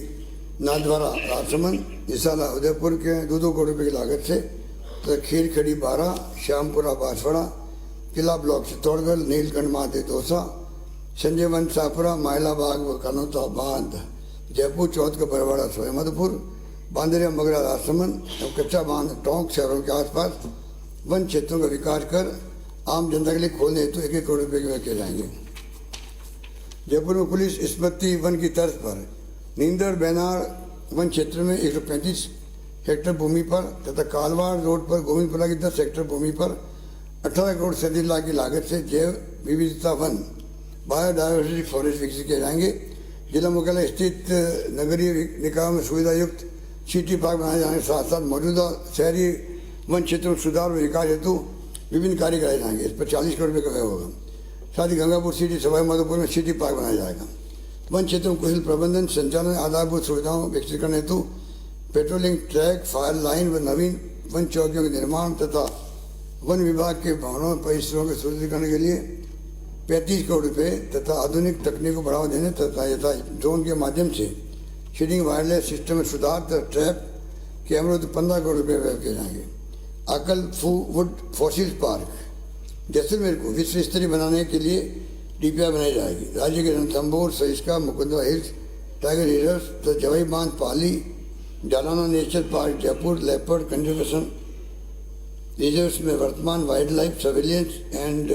नाथद्वारा, राजसमंद, निशाला, उदयपुर के 2-2 करोड़ रुपये की लागत से तथा खीरखड़ी, बारा, श्यामपुरा, बांसवाड़ा, किला ब्लॉक, चित्तौड़गढ़, नीलकंठ महादेव, दौसा, संजय वन, शाहपुरा, मायला बाग व कनौता बांध, जयपुर, चौथ का बरवाड़ा, सोया, मधुपुर, बांदरिया, मगरा, राजसमंद एवं कच्चा बांध, टोंक शहरों के आसपास वन क्षेत्रों का विकास कर आम जनता के लिए खोलने हेतु 1-1 करोड़ रुपये के व्यय किए जाएंगे। जयपुर में पुलिस स्मृति वन की तर्ज पर नींदर बैनार वन क्षेत्र में 135 हेक्टेयर भूमि पर तथा कालवाड़ रोड पर गोविंदपुरा की 10 हेक्टेयर भूमि पर 18 करोड़ 37 लाख की लागत से जैव विविधता वन बायोडायवर्सिटी फॉरेस्ट विकसित किए जाएंगे। जिला मुख्यालय स्थित नगरीय निकायों में सुविधा युक्त सिटी पार्क बनाए जाने के साथ साथ मौजूदा शहरी वन क्षेत्रों में सुधार व विकास हेतु विभिन्न कार्य कराए जाएंगे। इस पर 40 करोड़ रुपये का व्यय होगा। साथ ही गंगापुर सिटी, सवाई माधोपुर में सिटी पार्क बनाया जाएगा। वन क्षेत्रों में कुशल प्रबंधन, संचालन, आधारभूत सुविधाओं विकसित करने हेतु पेट्रोलिंग ट्रैक, फायर लाइन व नवीन वन चौकियों के निर्माण तथा वन विभाग के भवनों परिसरों के सुदृढ़ करने के लिए 35 करोड़ रुपये तथा आधुनिक तकनीक को बढ़ावा देने तथा यथा ड्रोन के माध्यम से शीडिंग वायरलेस सिस्टम में सुधार तथा ट्रैप कैमरों तो 15 करोड़ रुपये व्यय किए जाएंगे। अकल वुड फॉसिल पार्क जैसलमेर को विश्व स्तरीय बनाने के लिए DPI बनाई जाएगी। राज्य के Ranthambore, Sariska, Mukundra hills, tiger reserve तथा जवाई बांध, Pali, Jhalana nature park, Jaipur, leopard conservation reserves में वर्तमान wildlife surveillance and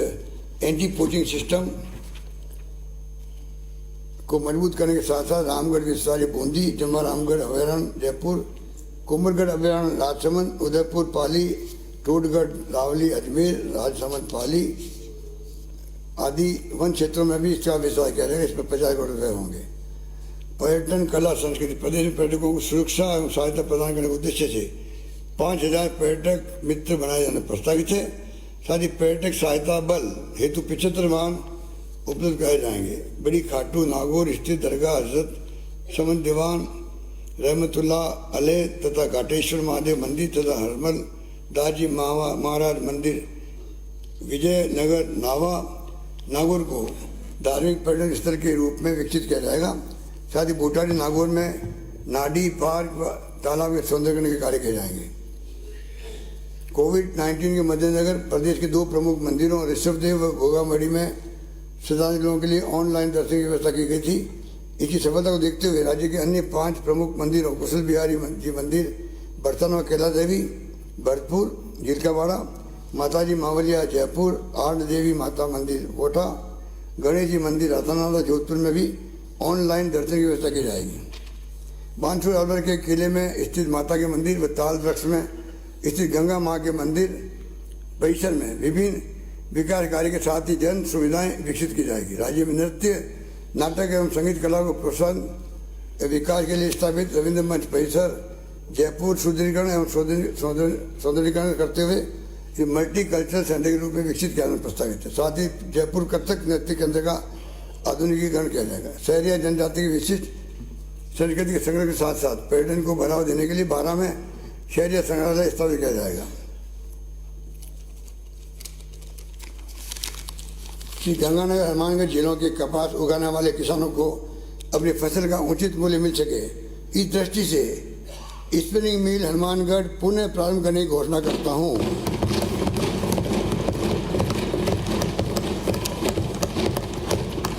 anti poaching system को मजबूत करने के साथ साथ रामगढ़ विस्तारी, बूंदी, जमा रामगढ़ अभयारण्य, जयपुर, कुंभलगढ़ अभयारण्य, राजसमंद, उदयपुर, पाली, टूटगढ़, रावली, अजमेर, राजसमंद, पाली आदि वन क्षेत्रों में भी इसका विस्तार किया जाएगा। इस पर 50 करोड़ रुपये होंगे। पर्यटन, कला, संस्कृति प्रदेश में पर्यटकों को सुरक्षा एवं सहायता प्रदान करने के उद्देश्य से 5,000 पर्यटक मित्र बनाए जाने प्रस्तावित है। साथ ही पर्यटक सहायता बल हेतु 75 वाहन उपलब्ध कराए जाएंगे। बड़ी खाटू नागौर स्थित दरगाह हजरत समन दीवान रहमतुल्लाह अलैह तथा घाटेश्वर महादेव मंदिर तथा हरमल दाजी महाराज मंदिर विजयनगर नागौर को धार्मिक पर्यटन स्थल के रूप में विकसित किया जाएगा। साथ ही बोटारी नागौर में नाडी पार्क व तालाब के सौंदर्यीकरण के कार्य किए जाएंगे। कोविड-19 के मद्देनजर प्रदेश के 2 प्रमुख मंदिरों ऋषभदेव व घोघामढ़ी में श्रद्धालुओं के लिए ऑनलाइन दर्शन की व्यवस्था की गई थी। इसकी सफलता को देखते हुए राज्य के अन्य 5 प्रमुख मंदिरों कुशल बिहारी जी मंदिर, बर्तन व कैला देवी भरतपुर झिलकावाड़ा, माताजी मावलिया जयपुर, आर्ट देवी माता मंदिर कोटा, गणेश जी मंदिर रातानाला जोधपुर में भी ऑनलाइन दर्शन की व्यवस्था की जाएगी। बानसूर अलवर के किले में स्थित माता के मंदिर व ताल वृक्ष में स्थित गंगा माँ के मंदिर परिसर में विभिन्न विकास कार्य के साथ ही जन सुविधाएं विकसित की जाएगी। राज्य में नृत्य, नाटक एवं संगीत कला को प्रोत्साहन विकास के लिए स्थापित रविंद्र मंच परिसर जयपुर सुदृढ़ीकरण एवं सौंदर्यीकरण करते हुए ये मल्टी कल्चरल सेंटर के रूप में विकसित किया जाना प्रस्तावित है। साथ ही जयपुर कथक नृत्य केंद्र का आधुनिकीकरण किया जाएगा। शहरी या जनजाति की विशिष्ट संस्कृति के संग्रह के साथ साथ पर्यटन को बढ़ावा देने के लिए 12 में शहरी संग्रहालय स्थापित किया जाएगा। श्री गंगानगर हनुमानगढ़ जिलों के कपास उगाने वाले किसानों को अपनी फसल का उचित मूल्य मिल सके, इस दृष्टि से स्पिनिंग मिल हनुमानगढ़ पुनः प्रारंभ करने की घोषणा करता हूँ।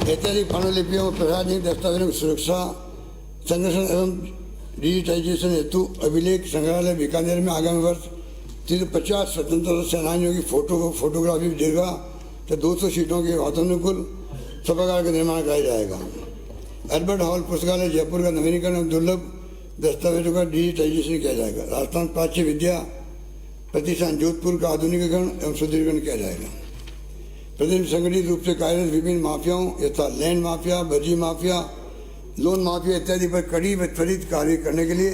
ऐतिहासिक पांडुलिपियों और प्रशासनिक दस्तावेजों की सुरक्षा, संरक्षण एवं डिजिटाइजेशन हेतु अभिलेख संग्रहालय बीकानेर में आगामी वर्ष 350 स्वतंत्रता सेनानियों की फोटोग्राफी दीर्घा तो 200 सीटों के वातानुकूल सभागार का निर्माण कराया जाएगा। अल्बर्ट हॉल पुस्तकालय जयपुर का नवीनीकरण एवं दुर्लभ दस्तावेजों का डिजिटाइजेशन किया जाएगा। राजस्थान प्राच्य विद्या प्रतिष्ठान जोधपुर का आधुनिकीकरण एवं सुदृढ़ीकरण किया जाएगा। प्रदेश में संगठित रूप से कार्यरत विभिन्न माफियाओं यथा लैंड माफिया, बर्जी माफिया, लोन माफिया इत्यादि पर कड़ी व त्वरित कार्य करने के लिए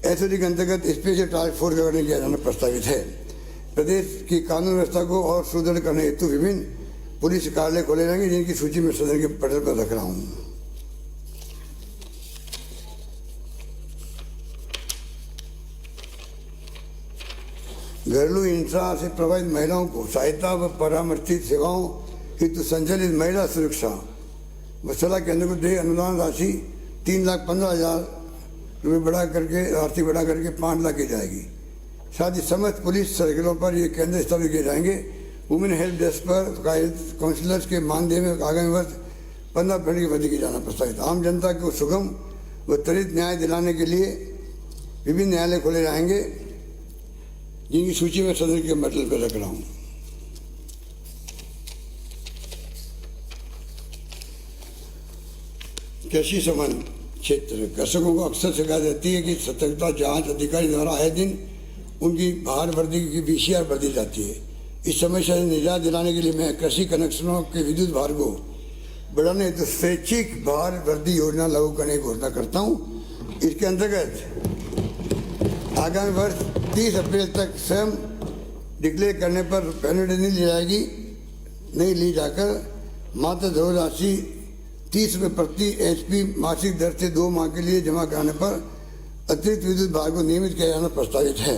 एसओजी के अंतर्गत स्पेशल टास्क फोर्स का गठन किया जाना प्रस्तावित है। प्रदेश की कानून व्यवस्था को और सुदृढ़ करने हेतु विभिन्न पुलिस कार्यालय खोले जाएंगे, जिनकी सूची में सदन के पटल पर रख रहा हूँ। घरेलू हिंसा से प्रभावित महिलाओं को सहायता व परामर्शित सेवाओं हेतु संचालित महिला सुरक्षा व सलाह केंद्र को देय अनुदान राशि 3,15,000 रुपये राशि बढ़ा करके 5 लाख की जाएगी। साथ ही समस्त पुलिस सर्किलों पर ये केंद्र स्थापित किए जाएंगे। वुमेन हेल्प डेस्क पर काउंसलर्स के मानदेय में आगामी वर्ष 15% की वृद्धि की जाना प्रस्तावित। आम जनता को सुगम व त्वरित न्याय दिलाने के लिए विभिन्न न्यायालय खोले जाएंगे, जिनकी सूची में सदन के मेटल पर रख रहा हूँ। कृषि संबंध क्षेत्र कृषकों को अक्सर शिकायत रहती है कि सतर्कता जांच अधिकारी द्वारा आए दिन उनकी भार वर्दी की VCR भर दी जाती है। इस समस्या से निजात दिलाने के लिए मैं कृषि कनेक्शनों के विद्युत भार को बढ़ाने हेतु स्वैच्छिक भार वर्दी योजना लागू करने की घोषणा करता हूँ। इसके अंतर्गत आगामी वर्ष 30 अप्रैल तक स्वयं डिक्लेयर करने पर पेनल्टी नहीं ली जाकर मात्र धनराशि 30 रुपये प्रति HP मासिक दर से 2 माह के लिए जमा कराने पर अतिरिक्त विद्युत भार को नियमित किया जाना प्रस्तावित है।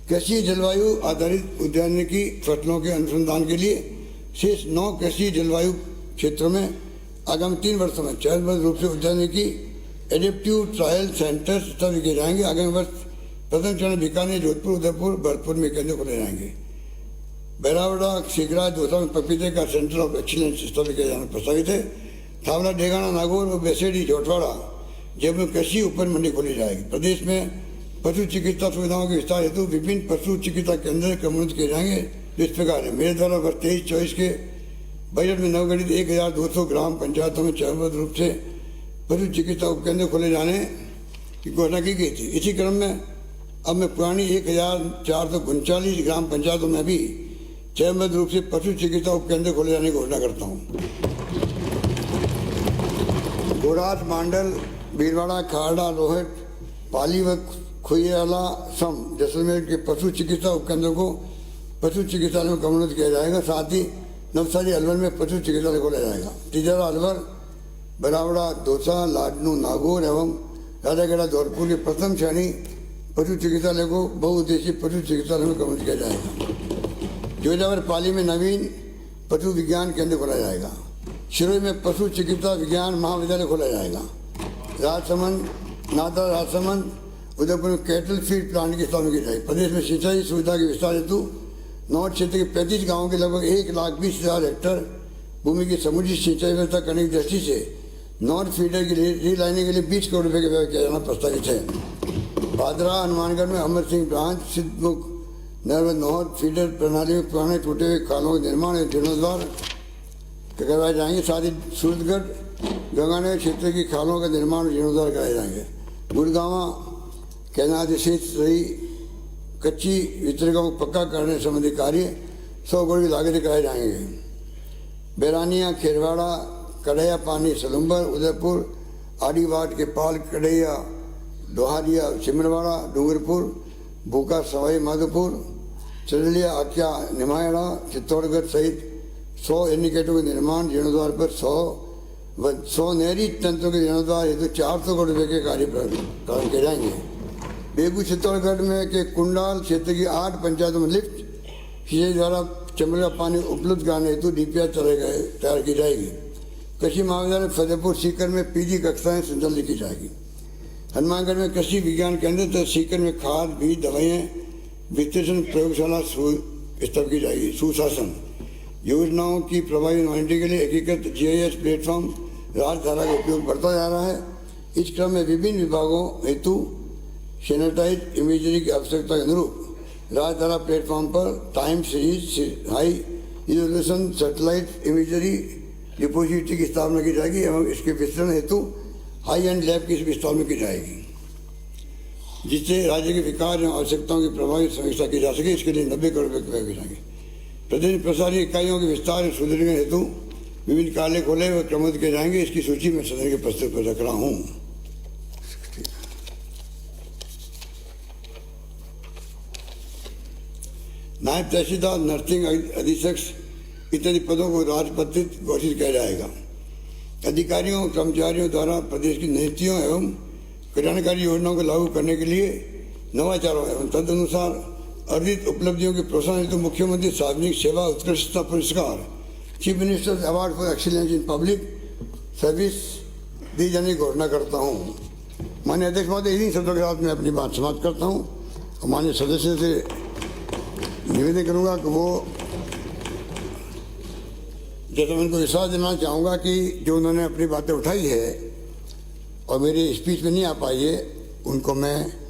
कृषि जलवायु आधारित उद्यानिकी फसलों के अनुसंधान के लिए शेष 9 कृषि जलवायु क्षेत्रों में आगामी 3 वर्षों में चरणबद्ध रूप से उद्यानिकी एडेप्टिव ट्रायल सेंटर स्थापित किए जाएंगे। आगामी वर्ष प्रथम चरण बीकानेर, जोधपुर, उदयपुर, भरतपुर में केंद्र खोले जाएंगे। बैरावड़ा, शिगरा, दौसा में पपीते का सेंटर ऑफ एक्सीलेंस स्थापित किया जाना प्रस्तावित है। थावड़ा, डेगाना, नागौर व बेसेडी, जोटवाड़ा, जयपुर में कृषि उपज मंडी खोली जाएगी। प्रदेश में पशु चिकित्सा सुविधाओं के विस्तार हेतु विभिन्न पशु चिकित्सा केंद्र कम्युनित किए जाएंगे। इस प्रकार है मेरे द्वारा वर्ष 23-24 के बजट में नवगठित 1,200 ग्राम पंचायतों में चरणबद्ध रूप से पशु चिकित्सा उपकेंद्र खोले जाने की घोषणा की गई थी। इसी क्रम में अब मैं पुरानी 1,439 ग्राम पंचायतों में भी चरणबद्ध रूप से पशु चिकित्सा उपकेंद्र खोले जाने की घोषणा करता हूँ। गोरास, मांडल, भीलवाड़ा, खारड़ा, रोहट, पाली व खुयाला सम जैसलमेर के पशु चिकित्सा उपकेंद्रों को पशु चिकित्सालय में कम्युनित किया जाएगा। साथ ही नवसारी अलवर में पशु चिकित्सालय खोला जाएगा। तिजरा, अलवर, बरावड़ा, दौसा, लाडनू, नागौर एवं राजागढ़, धौलपुर के प्रथम श्रेणी पशु चिकित्सालय को बहुउद्देशीय पशु चिकित्सालय में कम्युनिट किया जाएगा। जोजावर, पाली में नवीन पशु विज्ञान केंद्र खोला जाएगा। शिरोई में पशु चिकित्सा विज्ञान महाविद्यालय खोला जाएगा। राजसमंद, नादर राजसमंद, उदयपुर में कैटल फीड प्लांट की स्थापना की जाएगी। प्रदेश में सिंचाई सुविधा के विस्तार हेतु नॉर्थ क्षेत्र के 35 गांवों के लगभग 1,20,000 हेक्टेयर भूमि की समुचित सिंचाई व्यवस्था करने की दृष्टि से नॉर्थ फीडर की रीलाइनिंग के लिए 20 करोड़ रुपए का व्यय किया जाना प्रस्तावित है। भादरा हनुमानगढ़ में अमर सिंह ब्रांच सिद्धमुख नर्मद नहर फीडर प्रणाली में पुराने टूटे हुए खालों का निर्माण और जीर्णोद्धार करवाए जाएंगे। साथ ही सूरतगढ़ गंगानगर क्षेत्र की खालों का निर्माण और जीर्णोद्धार कराए जाएंगे। गुड़गांवा कैनाल स्थित रही कच्ची वितरकों को पक्का करने संबंधी कार्य 100 करोड़ की लागत से कराए जाएंगे। बैरानिया, खेरवाड़ा, कढ़ैया पानी, सलुम्बर, उदयपुर, आदिवाट के पाल, कढ़ैया, डोहारिया, सिमरवाड़ा, डूंगरपुर, भूखा, सवाई माधोपुर, चरलिया, आख्या, निमायड़ा, चित्तौड़गढ़ सहित 100 एनिकेटों के निर्माण जीर्णोद्धार पर 100 नहरी तंत्रों के जीर्णोद्धार हेतु 400 करोड़ रुपये के कार्य प्रारंभ किए जाएंगे। बेगू चित्तौड़गढ़ में के कुंडाल क्षेत्र की 8 पंचायतों में लिफ्ट सिंचाई द्वारा चंबल का पानी उपलब्ध कराने हेतु डीपीआर तैयार की जाएगी। कृषि महाविद्यालय फतेहपुर सीकर में पीजी कक्षाएं संचालित की जाएगी। हनुमानगढ़ में कृषि विज्ञान केंद्र तथा सीकर में खाद, बीज, दवाइयाँ विश्लेषण प्रयोगशाला स्थापित की जाएगी। सुशासन योजनाओं की प्रभावी मॉनिटरिंग के लिए एकीकृत GIS प्लेटफॉर्म राजधारा का उपयोग बढ़ता जा रहा है। इस क्रम में विभिन्न विभागों हेतु सैनिटाइज इमेजरी की आवश्यकता के अनुरूप राजधारा प्लेटफॉर्म पर time series high resolution satellite imagery depository की स्थापना की जाएगी एवं इसके वितरण हेतु हाई एंड लैब की स्थापना की जाएगी, जिससे राज्य के विकास एवं आवश्यकताओं की प्रभावी समीक्षा की जा सके। इसके लिए 90 करोड़ रुपये व्यय किए जाएंगे। प्रदेश में प्रसारित इकाइयों के विस्तार एवं सुदृढ़ीकरण हेतु विभिन्न कार्यालय खोले व क्रमबद्ध किए जाएंगे। इसकी सूची में सदन के प्रस्तुत पर रख रहा हूँ। नायब तहसीलदार, नर्सिंग अधीक्षक इत्यादि पदों को राजपत्रित घोषित किया जाएगा। अधिकारियों और कर्मचारियों द्वारा प्रदेश की नीतियों एवं कल्याणकारी योजनाओं को लागू करने के लिए नवाचारों एवं तदनुसार अर्जित उपलब्धियों के प्रोत्साहन हेतु मुख्यमंत्री सार्वजनिक सेवा उत्कृष्टता पुरस्कार chief minister award for excellence in public service दी जाने की घोषणा करता हूँ। माननीय अध्यक्ष महोदय, इन्हीं शब्दों के साथ मैं अपनी बात समाप्त करता हूँ और माननीय सदस्य से निवेदन करूँगा कि वो जैसे मैं उनको विश्वास देना चाहूँगा कि जो उन्होंने अपनी बातें उठाई है और मेरी स्पीच में नहीं आ पाई है, उनको मैं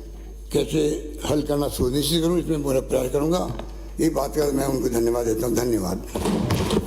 कैसे हल करना सुनिश्चित करूँ, इसमें पूरा प्रयास करूँगा। ये बात कर मैं उनको धन्यवाद देता हूँ। धन्यवाद।